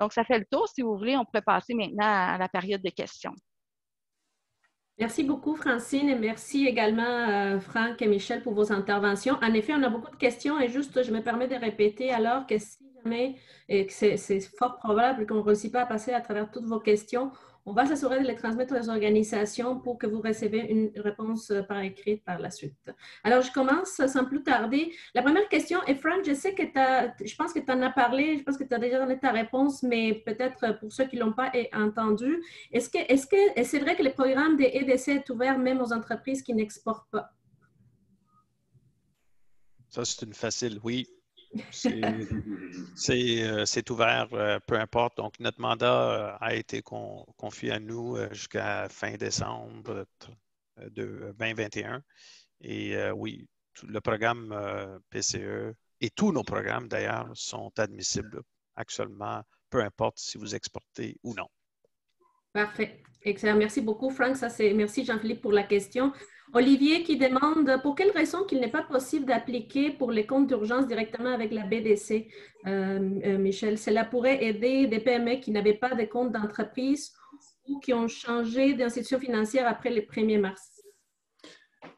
Donc, ça fait le tour. Si vous voulez, on pourrait passer maintenant à la période de questions. Merci beaucoup, Francine, et merci également, Franck et Michel, pour vos interventions. En effet, on a beaucoup de questions et juste, je me permets de répéter alors que si jamais, et que c'est fort probable qu'on ne réussisse pas à passer à travers toutes vos questions, on va s'assurer de les transmettre aux organisations pour que vous recevez une réponse par écrit par la suite. Alors, je commence sans plus tarder. La première question, et Franck, je sais que je pense que tu en as parlé, je pense que tu as déjà donné ta réponse, mais peut-être pour ceux qui ne l'ont pas entendu, est-ce que c'est vrai que le programme des EDC est ouvert même aux entreprises qui n'exportent pas? Ça, c'est une facile, oui. C'est ouvert, peu importe. Donc, notre mandat a été confié à nous jusqu'à fin décembre de 2021. Et oui, le programme PCE et tous nos programmes, d'ailleurs, sont admissibles actuellement, peu importe si vous exportez ou non. Parfait. Excellent. Merci beaucoup, Franck. Merci, Jean-Philippe, pour la question. Olivier qui demande pour quelle raison qu'il n'est pas possible d'appliquer pour les comptes d'urgence directement avec la BDC, Michel. Cela pourrait aider des PME qui n'avaient pas de compte d'entreprise ou qui ont changé d'institution financière après le 1er mars.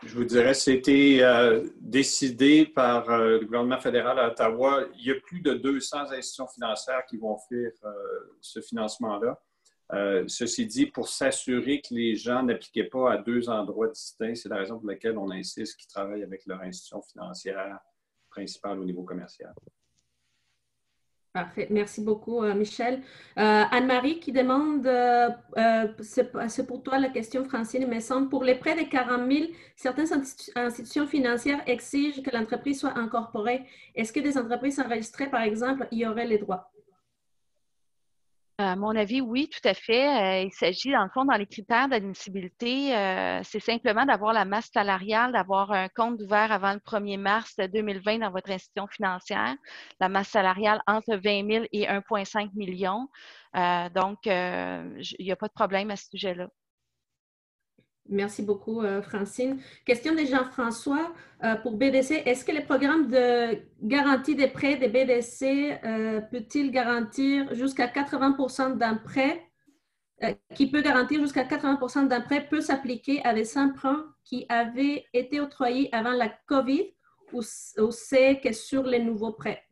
Je vous dirais, c'était décidé par le gouvernement fédéral à Ottawa. Il y a plus de 200 institutions financières qui vont offrir ce financement-là. Ceci dit, pour s'assurer que les gens n'appliquaient pas à deux endroits distincts, c'est la raison pour laquelle on insiste qu'ils travaillent avec leur institution financière principale au niveau commercial. Parfait. Merci beaucoup, Michel. Anne-Marie qui demande, c'est pour toi la question, Francine, il me semble, pour les prêts de 40 000, certaines institutions financières exigent que l'entreprise soit incorporée. Est-ce que des entreprises enregistrées, par exemple, y auraient les droits? À mon avis, oui, tout à fait. Il s'agit, dans le fond, dans les critères d'admissibilité, c'est simplement d'avoir la masse salariale, d'avoir un compte ouvert avant le 1er mars 2020 dans votre institution financière. La masse salariale entre 20 000 et 1,5 million. Donc, il n'y a pas de problème à ce sujet-là. Merci beaucoup, Francine. Question de Jean-François pour BDC. Est-ce que le programme de garantie des prêts des BDC peut-il garantir jusqu'à 80% d'un prêt, qui peut garantir jusqu'à 80% d'un prêt peut s'appliquer à des emprunts qui avaient été octroyés avant la COVID ou c'est que sur les nouveaux prêts?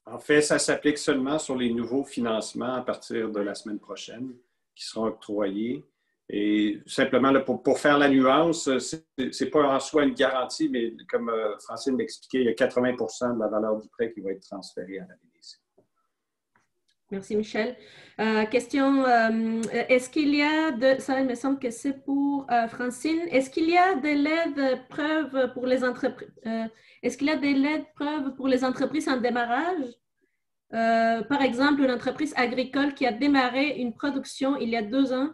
En fait, ça s'applique seulement sur les nouveaux financements à partir de la semaine prochaine qui seront octroyés. Et simplement, là, pour faire la nuance, c'est pas en soi une garantie, mais comme Francine m'expliquait, il y a 80% de la valeur du prêt qui va être transférée à la BDC. Merci, Michel. Question, est-ce qu'il y a ça il me semble que c'est pour Francine, est-ce qu'il y a de l'aide preuve pour les entreprises, est-ce qu'il y a de l'aide preuve pour les entreprises en démarrage? Par exemple, une entreprise agricole qui a démarré une production il y a 2 ans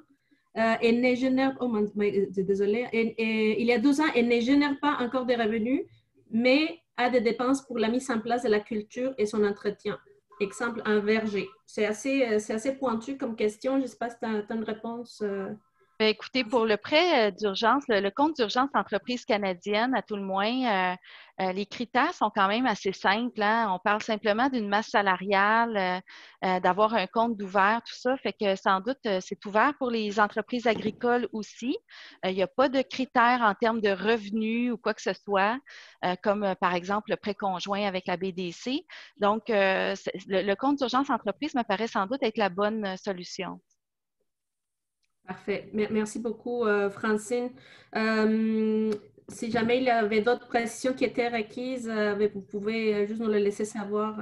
et ne génère, désolé, il y a 2 ans et ne génère pas encore de revenus, mais a des dépenses pour la mise en place de la culture et son entretien. Exemple, un verger. C'est assez pointu comme question. Je ne sais pas si tu as une réponse. Écoutez, pour le prêt d'urgence, le compte d'urgence entreprise canadienne, à tout le moins, les critères sont quand même assez simples. Hein? On parle simplement d'une masse salariale, d'avoir un compte d'ouvert, tout ça. Fait que sans doute, c'est ouvert pour les entreprises agricoles aussi. Il n'y a pas de critères en termes de revenus ou quoi que ce soit, comme par exemple le prêt conjoint avec la BDC. Donc, le compte d'urgence entreprise me paraît sans doute être la bonne solution. Parfait. Merci beaucoup, Francine. Si jamais il y avait d'autres précisions qui étaient requises, vous pouvez juste nous le laisser savoir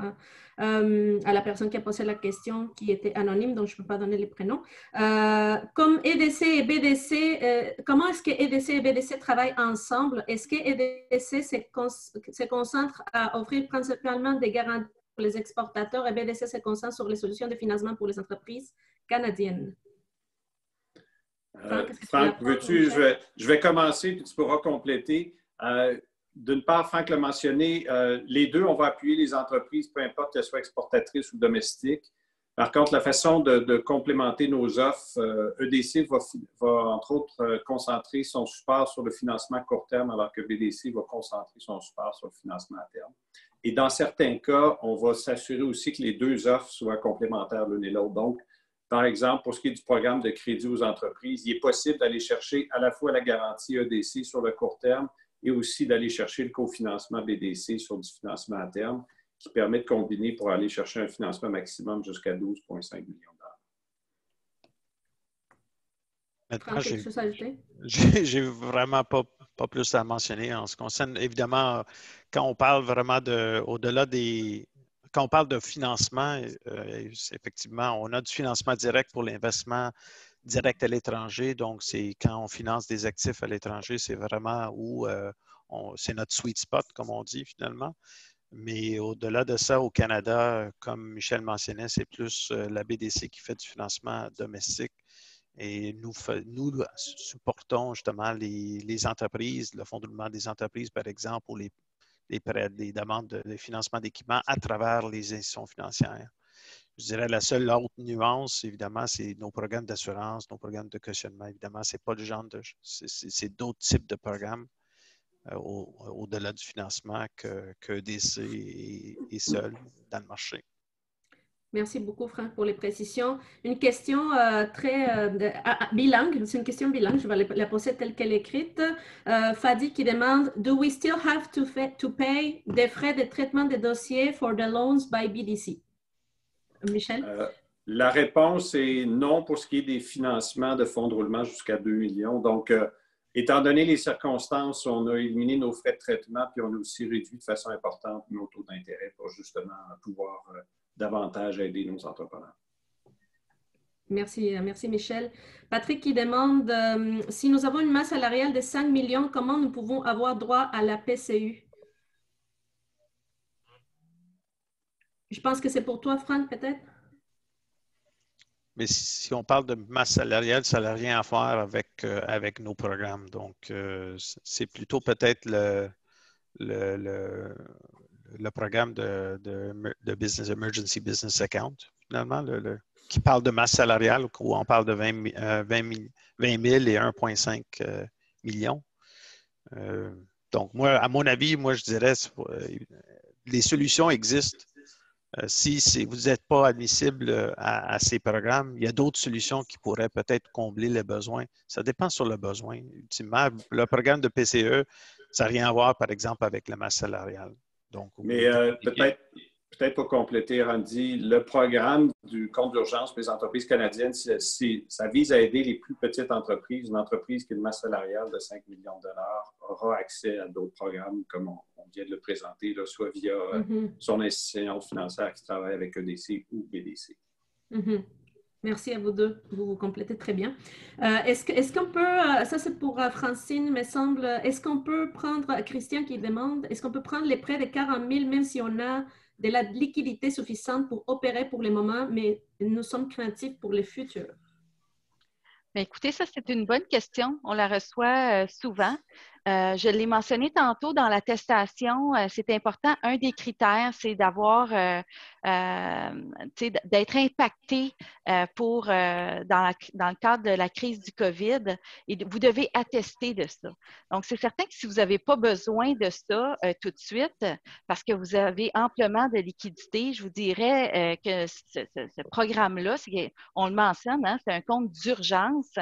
à la personne qui a posé la question, qui était anonyme, donc je ne peux pas donner les prénoms. Comme EDC et BDC, comment est-ce que EDC et BDC travaillent ensemble? Est-ce que EDC se concentre à offrir principalement des garanties pour les exportateurs et BDC se concentre sur les solutions de financement pour les entreprises canadiennes? Franck, veux-tu, je vais commencer, puis tu pourras compléter. D'une part, Franck l'a mentionné, les deux, on va appuyer les entreprises, peu importe qu'elles soient exportatrices ou domestiques. Par contre, la façon de complémenter nos offres, EDC va entre autres concentrer son support sur le financement à court terme, alors que BDC va concentrer son support sur le financement à terme. Et dans certains cas, on va s'assurer aussi que les deux offres soient complémentaires l'une et l'autre. Donc, par exemple, pour ce qui est du programme de crédit aux entreprises, il est possible d'aller chercher à la fois la garantie EDC sur le court terme et aussi d'aller chercher le cofinancement BDC sur du financement à terme qui permet de combiner pour aller chercher un financement maximum jusqu'à 12,5 millions de dollars. Franck, quelque chose à ajouter? J'ai vraiment pas plus à mentionner en ce qui concerne. Évidemment, quand on parle vraiment au-delà des... Quand on parle de financement, effectivement, on a du financement direct pour l'investissement direct à l'étranger. Donc, c'est quand on finance des actifs à l'étranger, c'est vraiment où c'est notre sweet spot, comme on dit finalement. Mais au-delà de ça, au Canada, comme Michel mentionnait, c'est plus la BDC qui fait du financement domestique. Et nous supportons justement les entreprises, le fonds de roulement des entreprises, par exemple, ou les demandes de financement d'équipement à travers les institutions financières. Je dirais la seule autre nuance, évidemment, c'est nos programmes d'assurance, nos programmes de cautionnement. Évidemment, c'est pas le genre de... C'est d'autres types de programmes au-delà du financement que DC est seul dans le marché. Merci beaucoup, Franck, pour les précisions. Une question très bilingue, c'est une question bilingue, je vais la poser telle qu'elle est écrite. Fadi qui demande, do we still have to pay des frais de traitement des dossiers for the loans by BDC? Michel? La réponse est non pour ce qui est des financements de fonds de roulement jusqu'à 2 millions. Donc, étant donné les circonstances, on a éliminé nos frais de traitement, puis on a aussi réduit de façon importante nos taux d'intérêt pour justement pouvoir davantage aider nos entrepreneurs. Merci, Michel. Patrick qui demande, si nous avons une masse salariale de 5 millions, comment nous pouvons avoir droit à la PCU? Je pense que c'est pour toi, Franck, peut-être? Mais si on parle de masse salariale, ça n'a rien à faire avec nos programmes. Donc, c'est plutôt peut-être le programme de Business Emergency Business Account, finalement, qui parle de masse salariale, où on parle de 20 000 et 1,5 million. Donc, moi, à mon avis, je dirais, les solutions existent. Si vous n'êtes pas admissible à ces programmes, il y a d'autres solutions qui pourraient peut-être combler les besoins. Ça dépend sur le besoin. Ultimement, le programme de PCE, ça n'a rien à voir, par exemple, avec la masse salariale. Donc, mais peut-être pour compléter, Randy, le programme du compte d'urgence pour les entreprises canadiennes, ça vise à aider les plus petites entreprises. Une entreprise qui a une masse salariale de 5 millions de dollars aura accès à d'autres programmes, comme on vient de le présenter, là, soit via son institution financière qui travaille avec EDC ou BDC. Merci à vous deux, vous vous complétez très bien. Est-ce qu'on peut, ça c'est pour Francine, me semble, est-ce qu'on peut prendre, Christian qui demande, est-ce qu'on peut prendre les prêts de 40 000 même si on a de la liquidité suffisante pour opérer pour le moment, mais nous sommes craintifs pour le futur? Bien, écoutez, ça c'est une bonne question. On la reçoit souvent. Je l'ai mentionné tantôt dans l'attestation, c'est important. Un des critères, c'est d'avoir, d'être impacté dans le cadre de la crise du COVID et vous devez attester de ça. Donc, c'est certain que si vous n'avez pas besoin de ça tout de suite, parce que vous avez amplement de liquidité, je vous dirais que ce programme-là, on le mentionne, hein, c'est un compte d'urgence.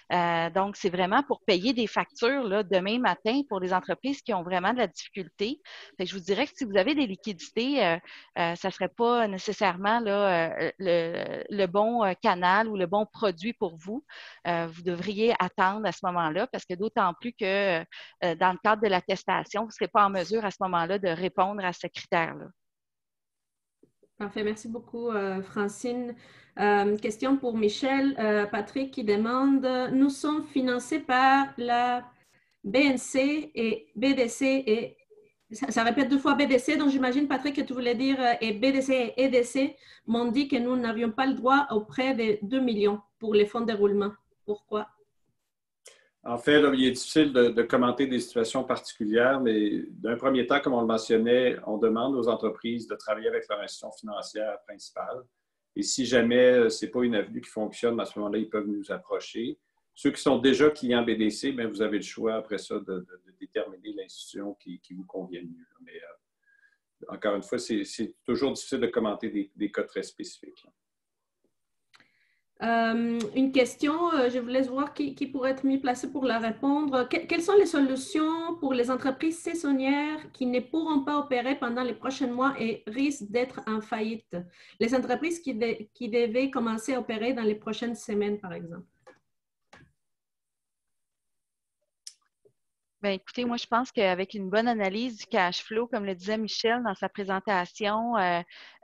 Donc, c'est vraiment pour payer des factures là, demain matin pour les entreprises qui ont vraiment de la difficulté. Fait que je vous dirais que si vous avez des liquidités, ça ne serait pas nécessairement là, le bon canal ou le bon produit pour vous. Vous devriez attendre à ce moment-là parce que d'autant plus que dans le cadre de l'attestation, vous ne serez pas en mesure à ce moment-là de répondre à ce critère-là. Parfait, merci beaucoup, Francine. Question pour Michel. Patrick qui demande, nous sommes financés par la BNC et BDC et ça répète 2 fois BDC, donc j'imagine, Patrick, que tu voulais dire et BDC et EDC m'ont dit que nous n'avions pas le droit au prêt de 2 millions pour les fonds de roulement. Pourquoi? En fait, là, il est difficile de commenter des situations particulières, mais d'un premier temps, comme on le mentionnait, on demande aux entreprises de travailler avec leur institution financière principale. Et si jamais ce n'est pas une avenue qui fonctionne, à ce moment-là, ils peuvent nous approcher. Ceux qui sont déjà clients BDC, bien, vous avez le choix après ça de déterminer l'institution qui vous convient mieux. Mais encore une fois, c'est toujours difficile de commenter des cas très spécifiques. Une question, je vous laisse voir qui pourrait être mieux placé pour la répondre. Quelles sont les solutions pour les entreprises saisonnières qui ne pourront pas opérer pendant les prochains mois et risquent d'être en faillite? Les entreprises qui devaient commencer à opérer dans les prochaines semaines, par exemple. Bien, écoutez, moi, je pense qu'avec une bonne analyse du cash flow, comme le disait Michel dans sa présentation,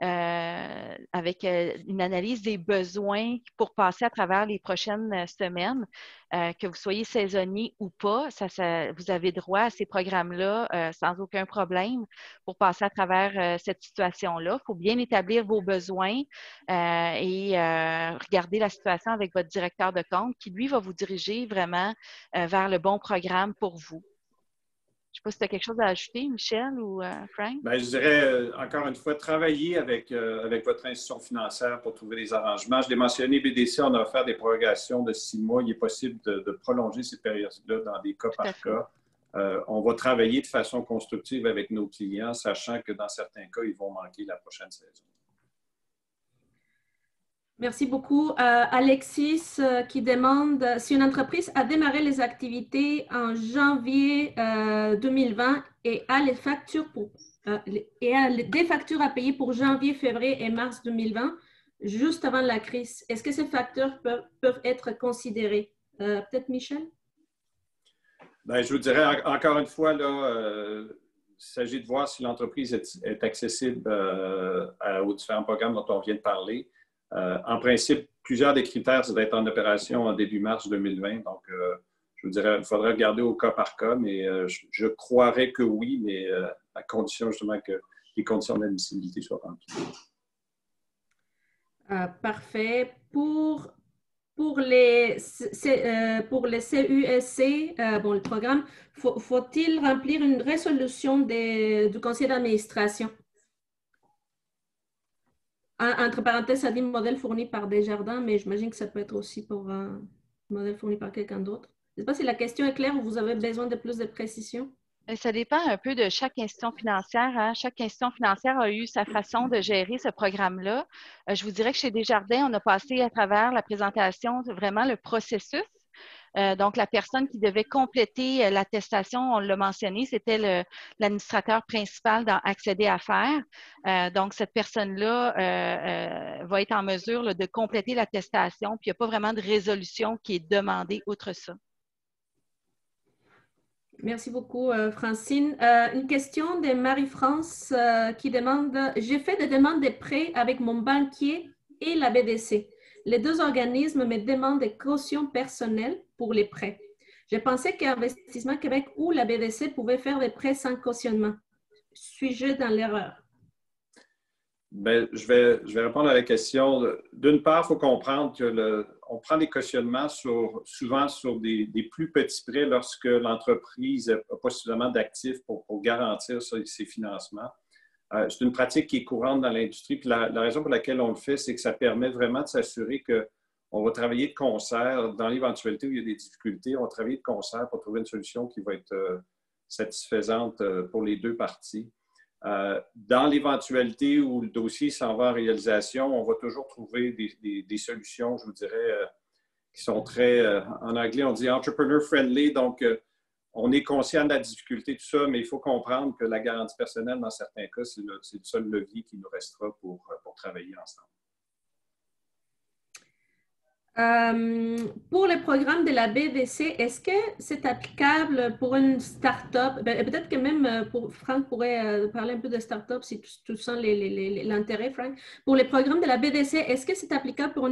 avec une analyse des besoins pour passer à travers les prochaines semaines, que vous soyez saisonnier ou pas, vous avez droit à ces programmes-là sans aucun problème pour passer à travers cette situation-là. Il faut bien établir vos besoins et regarder la situation avec votre directeur de compte qui, lui, va vous diriger vraiment vers le bon programme pour vous. Je ne sais pas si tu as quelque chose à ajouter, Michel ou Frank? Bien, je dirais, encore une fois, travailler avec votre institution financière pour trouver des arrangements. Je l'ai mentionné, BDC, on a offert des prorogations de 6 mois. Il est possible de prolonger ces périodes-là dans des cas par cas. On va travailler de façon constructive avec nos clients, sachant que dans certains cas, ils vont manquer la prochaine saison. Merci beaucoup. Alexis qui demande si une entreprise a démarré les activités en janvier 2020 et a des factures à payer pour janvier, février et mars 2020, juste avant la crise. Est-ce que ces facteurs peuvent être considérés? Peut-être Michel? Bien, je vous dirais encore une fois, là, il s'agit de voir si l'entreprise est accessible aux différents programmes dont on vient de parler. En principe, plusieurs des critères, c'est d'être en opération en début mars 2020. Donc, je vous dirais, il faudrait regarder au cas par cas, mais je croirais que oui, mais à condition justement que les conditions d'admissibilité soient remplies. Parfait. Pour les CUSC, le programme, faut-il remplir une résolution du conseil d'administration? Entre parenthèses, ça dit modèle fourni par Desjardins, mais j'imagine que ça peut être aussi pour un modèle fourni par quelqu'un d'autre. Je ne sais pas si la question est claire ou vous avez besoin de plus de précision. Ça dépend un peu de chaque institution financière. Hein. Chaque institution financière a eu sa façon de gérer ce programme-là. Je vous dirais que chez Desjardins, on a passé à travers la présentation vraiment le processus. Donc, la personne qui devait compléter l'attestation, on l'a mentionné, c'était l'administrateur principal dans Accéder à faire. Donc, cette personne-là va être en mesure là, de compléter l'attestation, puis il n'y a pas vraiment de résolution qui est demandée outre ça. Merci beaucoup, Francine. Une question de Marie-France qui demande « J'ai fait des demandes de prêts avec mon banquier et la BDC. Les deux organismes me demandent des cautions personnelles pour les prêts. Je pensais qu'Investissement Québec ou la BDC pouvaient faire des prêts sans cautionnement. Suis-je dans l'erreur? » Bien, je vais répondre à la question. D'une part, il faut comprendre qu'on prend des cautionnements souvent sur des plus petits prêts lorsque l'entreprise n'a pas suffisamment d'actifs pour garantir ses financements. C'est une pratique qui est courante dans l'industrie. Puis la raison pour laquelle on le fait, c'est que ça permet vraiment de s'assurer qu'on va travailler de concert dans l'éventualité où il y a des difficultés. On va travailler de concert pour trouver une solution qui va être satisfaisante pour les deux parties. Dans l'éventualité où le dossier s'en va en réalisation, on va toujours trouver des solutions, je vous dirais, qui sont très, en anglais, on dit entrepreneur friendly. Donc, on est conscient de la difficulté, tout ça, mais il faut comprendre que la garantie personnelle, dans certains cas, c'est le seul levier qui nous restera pour travailler ensemble. Pour le programme de la BDC, est-ce que c'est applicable pour une start-up? Peut-être que même Franck pourrait parler un peu de start-up si tu sens l'intérêt, Franck. Pour les programmes de la BDC, est-ce que c'est applicable pour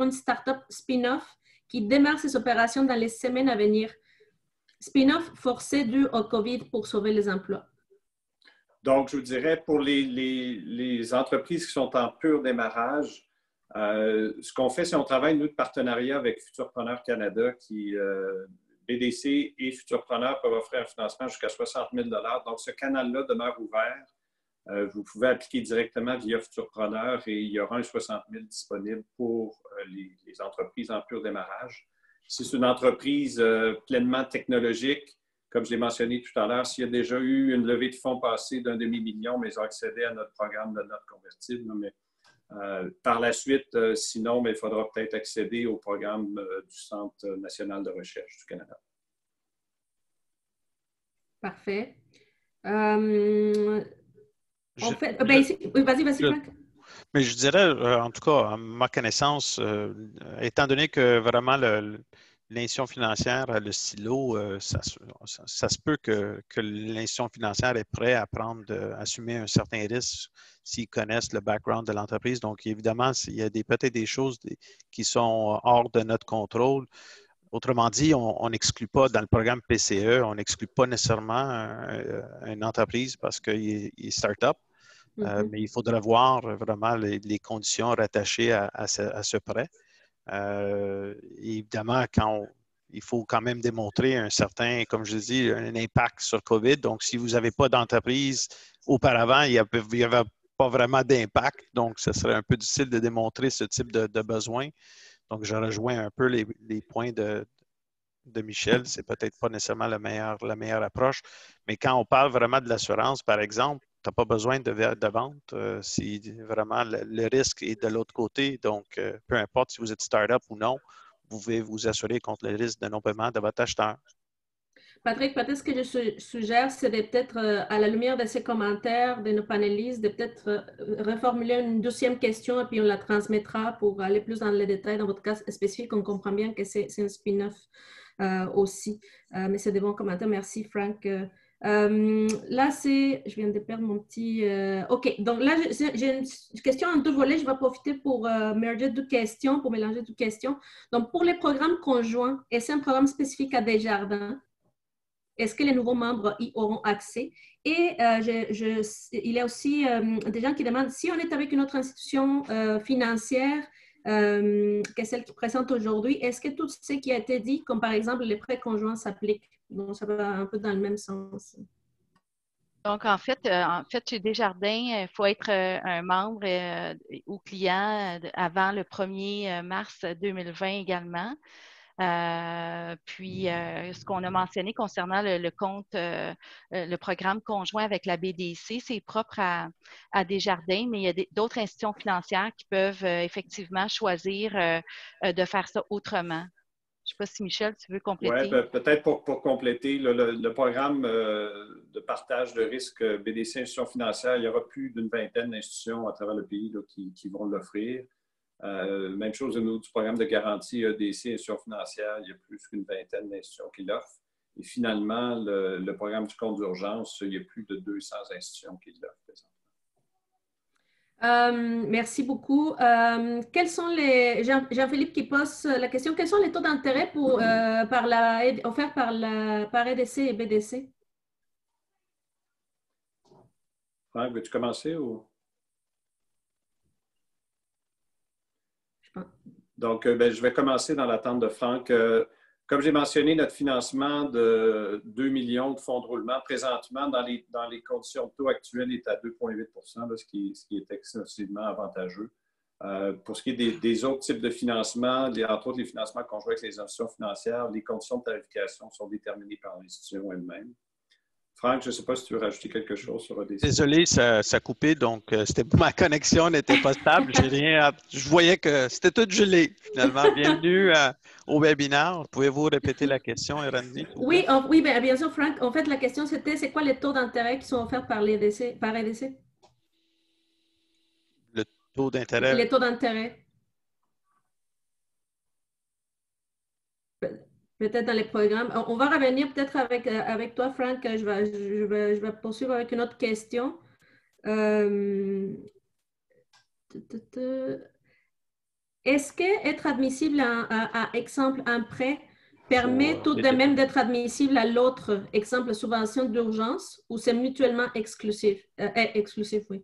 une start-up spin-off qui démarre ses opérations dans les semaines à venir? Spin-off forcé dû au COVID pour sauver les emplois. Donc, je vous dirais, pour les entreprises qui sont en pur démarrage, ce qu'on fait, c'est qu'on travaille, nous, de partenariat avec Futurpreneur Canada, qui, BDC et Futurpreneur peuvent offrir un financement jusqu'à 60 000 $. Donc, ce canal-là demeure ouvert. Vous pouvez appliquer directement via Futurpreneur et il y aura un 60 000 disponible pour les entreprises en pur démarrage. Si c'est une entreprise pleinement technologique, comme je l'ai mentionné tout à l'heure, s'il y a déjà eu une levée de fonds passée d'1 demi-million, mais ils ont accédé à notre programme de notes convertibles. Mais, par la suite, sinon, mais il faudra peut-être accéder au programme du Centre national de recherche du Canada. Parfait. Oui, vas-y, Franck. Mais je dirais, en tout cas, à ma connaissance, étant donné que vraiment l'institution financière, le silo, ça se peut que l'institution financière est prête à assumer un certain risque s'ils connaissent le background de l'entreprise. Donc, évidemment, il y a peut-être des choses qui sont hors de notre contrôle. Autrement dit, on n'exclut pas dans le programme PCE, on n'exclut pas nécessairement une entreprise parce qu'il est start-up. Mais il faudra voir vraiment les conditions rattachées à ce prêt. Évidemment, il faut quand même démontrer un certain, comme je dis, un impact sur COVID. Donc, si vous n'avez pas d'entreprise auparavant, il n'y avait pas vraiment d'impact. Donc, ce serait un peu difficile de démontrer ce type de besoin. Donc, je rejoins un peu les points de Michel. C'est peut-être pas nécessairement la meilleure approche. Mais quand on parle vraiment de l'assurance, par exemple, tu n'as pas besoin de vente si vraiment le risque est de l'autre côté. Donc, peu importe si vous êtes start-up ou non, vous pouvez vous assurer contre le risque de non-paiement de votre acheteur. Patrick, peut-être ce que je suggère, c'est de peut-être, à la lumière de ces commentaires de nos panélistes, de peut-être reformuler une deuxième question et puis on la transmettra pour aller plus dans les détails. Dans votre cas spécifique, on comprend bien que c'est un spin-off aussi. Mais c'est des bons commentaires. Merci, Franck. Là, je viens de perdre mon petit... OK, donc là, j'ai une question en deux volets. Je vais profiter pour mélanger deux questions. Donc, pour les programmes conjoints, est-ce un programme spécifique à Desjardins? Est-ce que les nouveaux membres y auront accès? Et il y a aussi des gens qui demandent si on est avec une autre institution financière que celle qui présente aujourd'hui, est-ce que tout ce qui a été dit, comme par exemple les prêts conjoints, s'applique? Donc, ça va un peu dans le même sens. Donc, en fait, chez Desjardins, il faut être un membre ou client avant le 1er mars 2020 également. Puis, ce qu'on a mentionné concernant le compte, le programme conjoint avec la BDC, c'est propre à Desjardins, mais il y a d'autres institutions financières qui peuvent effectivement choisir de faire ça autrement. sais pas si Michel, tu veux compléter. Oui, peut-être pour compléter, le programme de partage de risques BDC Institutions financières, il y aura plus d'une vingtaine d'institutions à travers le pays là, qui vont l'offrir. Même chose au niveau du programme de garantie EDC Institutions financières, il y a plus qu'une vingtaine d'institutions qui l'offrent. Et finalement, le programme du compte d'urgence, il y a plus de 200 institutions qui l'offrent présentement. Merci beaucoup. Quels sont les Jean-Philippe qui pose la question, quels sont les taux d'intérêt offerts par EDC et BDC? Franck, veux-tu commencer ou? Donc, je vais commencer dans l'attente de Franck. Comme j'ai mentionné, notre financement de 2 millions de fonds de roulement, présentement, dans les conditions de taux actuelles, est à 2,8 %, ce qui est excessivement avantageux. Pour ce qui est des autres types de financements, entre autres les financements conjoints avec les institutions financières, les conditions de tarification sont déterminées par l'institution elle-même. Franck, je ne sais pas si tu veux rajouter quelque chose sur EDC. Désolé, ça a coupé, donc ma connexion n'était pas stable. Je voyais que c'était tout gelé, finalement. Bienvenue au webinaire. Pouvez-vous répéter la question, Randy? Oui, bien sûr, Franck. En fait, la question, c'était, c'est quoi les taux d'intérêt qui sont offerts par EDC? Le taux d'intérêt? Les taux d'intérêt. Peut-être dans les programmes. On va revenir peut-être avec toi, Franck. Je vais poursuivre avec une autre question. Est-ce qu'être admissible à exemple, un prêt permet tout de même d'être admissible à l'autre, exemple, subvention d'urgence, ou c'est mutuellement exclusif? Exclusif, oui.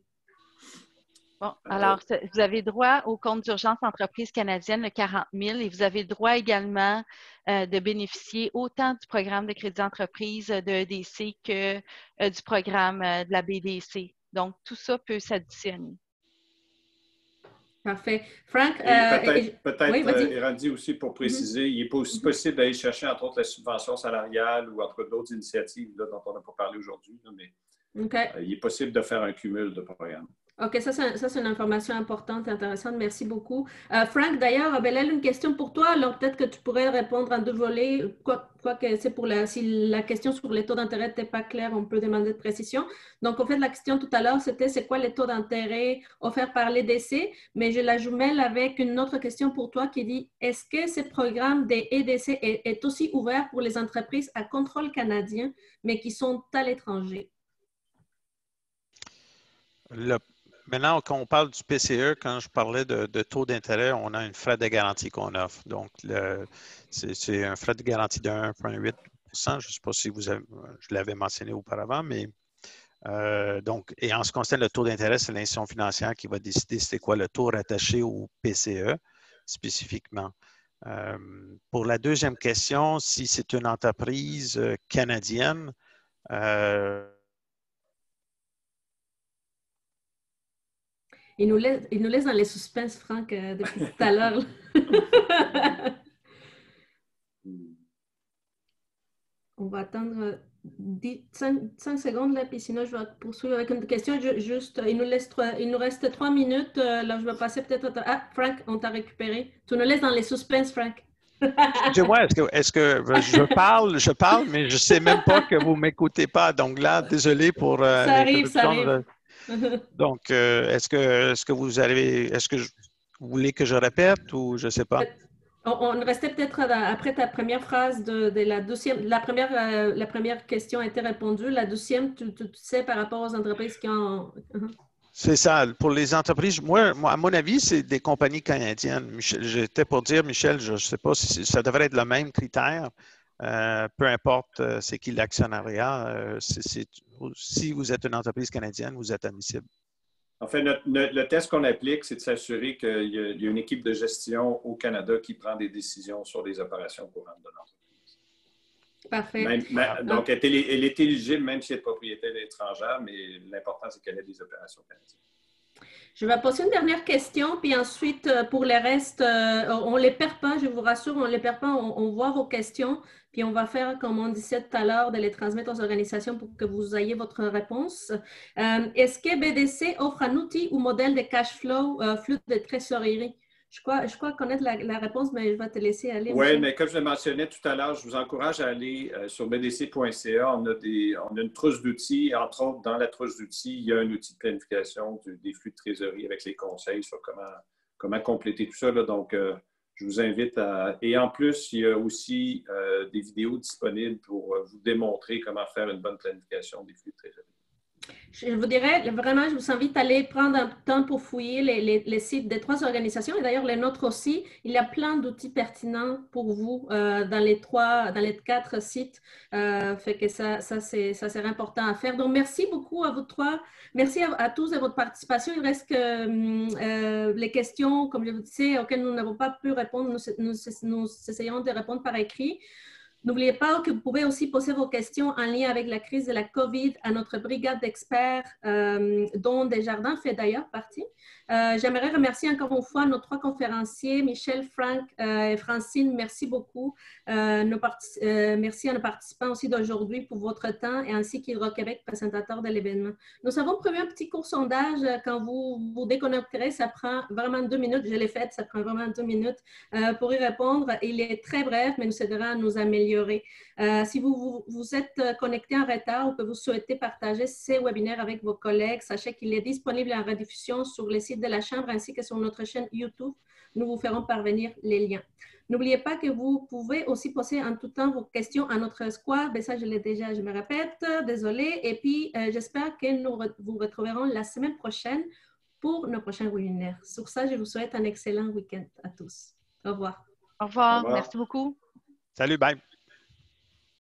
Bon, alors, vous avez droit au compte d'urgence entreprise canadienne, le 40 000, et vous avez droit également de bénéficier autant du programme de crédit d'entreprise de EDC que du programme de la BDC. Donc, tout ça peut s'additionner. Parfait. Franck, peut-être, Randy, aussi pour préciser, il est aussi possible d'aller chercher, entre autres, la subvention salariale ou entre d'autres initiatives là, dont on n'a pas parlé aujourd'hui, mais il est possible de faire un cumul de programmes. OK, ça c'est une information importante et intéressante. Merci beaucoup. Franck, d'ailleurs, Bellel, une question pour toi. Alors, peut-être que tu pourrais répondre en deux volets. Quoique c'est si la question sur les taux d'intérêt n'était pas claire, on peut demander de précision. Donc, en fait, la question tout à l'heure, c'était c'est quoi les taux d'intérêt offerts par l'EDC? Mais je la jumelle avec une autre question pour toi qui dit, est-ce que ce programme des EDC est aussi ouvert pour les entreprises à contrôle canadien, mais qui sont à l'étranger? Maintenant, quand on parle du PCE, quand je parlais de taux d'intérêt, on a une frais de garantie qu'on offre. Donc, c'est un frais de garantie de 1,8 %. Je ne sais pas si je l'avais mentionné auparavant, mais et en ce qui concerne le taux d'intérêt, c'est l'institution financière qui va décider c'est quoi le taux rattaché au PCE spécifiquement. Pour la deuxième question, si c'est une entreprise canadienne, Il nous laisse dans les suspens, Franck, depuis tout à l'heure. On va attendre 5 secondes, là, puis sinon, je vais poursuivre avec une question. Il nous reste 3 minutes. Là, je vais passer peut-être... Ah, Franck, on t'a récupéré. Tu nous laisses dans les suspens, Franck. Excusez-moi, est-ce que je parle, mais je ne sais même pas que vous ne m'écoutez pas. Donc là, désolé pour l'introduction. Ça arrive. Donc, est-ce que vous voulez que je répète ou je ne sais pas? On restait peut-être après ta première phrase de la deuxième. La première question a été répondue. La deuxième, tu sais, par rapport aux entreprises qui ont... C'est ça. Pour les entreprises, moi, à mon avis, c'est des compagnies canadiennes. J'étais pour dire, Michel, je ne sais pas si ça devrait être le même critère. Peu importe c'est qui l'actionnariat. Si vous êtes une entreprise canadienne, vous êtes admissible. En fait, le test qu'on applique, c'est de s'assurer qu'il y a une équipe de gestion au Canada qui prend des décisions sur les opérations courantes de l'entreprise. Parfait. Donc, elle est éligible même si elle est de propriété étrangère, mais l'important, c'est qu'elle ait des opérations canadiennes. Je vais poser une dernière question, puis ensuite, pour les restes, on ne les perd pas, je vous rassure, on ne les perd pas, on voit vos questions, puis on va faire, comme on disait tout à l'heure, de les transmettre aux organisations pour que vous ayez votre réponse. Est-ce que BDC offre un outil ou modèle de cash flow, flux de trésorerie Je crois connaître la réponse, mais je vais te laisser aller. Oui, mais comme je le mentionnais tout à l'heure, je vous encourage à aller sur bdc.ca. On a une trousse d'outils. Entre autres, dans la trousse d'outils, il y a un outil de planification des flux de trésorerie avec les conseils sur comment compléter tout ça. Là. Donc, je vous invite à... Et en plus, il y a aussi des vidéos disponibles pour vous démontrer comment faire une bonne planification des flux de trésorerie. Je vous dirais, vraiment, je vous invite à aller prendre un temps pour fouiller les sites des 3 organisations et d'ailleurs les nôtres aussi. Il y a plein d'outils pertinents pour vous dans les 4 sites. Fait que ça c'est important à faire. Donc, merci beaucoup à vous 3. Merci à tous de votre participation. Il reste que les questions, comme je vous disais, auxquelles nous n'avons pas pu répondre, nous essayons de répondre par écrit. N'oubliez pas que vous pouvez aussi poser vos questions en lien avec la crise de la COVID à notre brigade d'experts, dont Desjardins fait d'ailleurs partie. J'aimerais remercier encore une fois nos 3 conférenciers, Michel, Frank et Francine. Merci beaucoup. Merci à nos participants aussi d'aujourd'hui pour votre temps et ainsi qu'Hydro-Québec, présentateur de l'événement. Nous avons prévu un petit court sondage quand vous vous déconnecterez. Ça prend vraiment 2 minutes. Je l'ai fait, ça prend vraiment 2 minutes pour y répondre. Il est très bref, mais nous aidera à nous améliorer. Si vous êtes connecté en retard ou que vous souhaitez partager ces webinaires avec vos collègues, sachez qu'il est disponible en rediffusion sur le site de la Chambre ainsi que sur notre chaîne YouTube. Nous vous ferons parvenir les liens. N'oubliez pas que vous pouvez aussi poser en tout temps vos questions à notre squad. Mais ça, je l'ai déjà, je me répète, désolé. Et puis, j'espère que nous vous retrouverons la semaine prochaine pour nos prochains webinaires. Sur ça, je vous souhaite un excellent week-end à tous. Au revoir. Au revoir. Au revoir. Merci beaucoup. Salut, bye.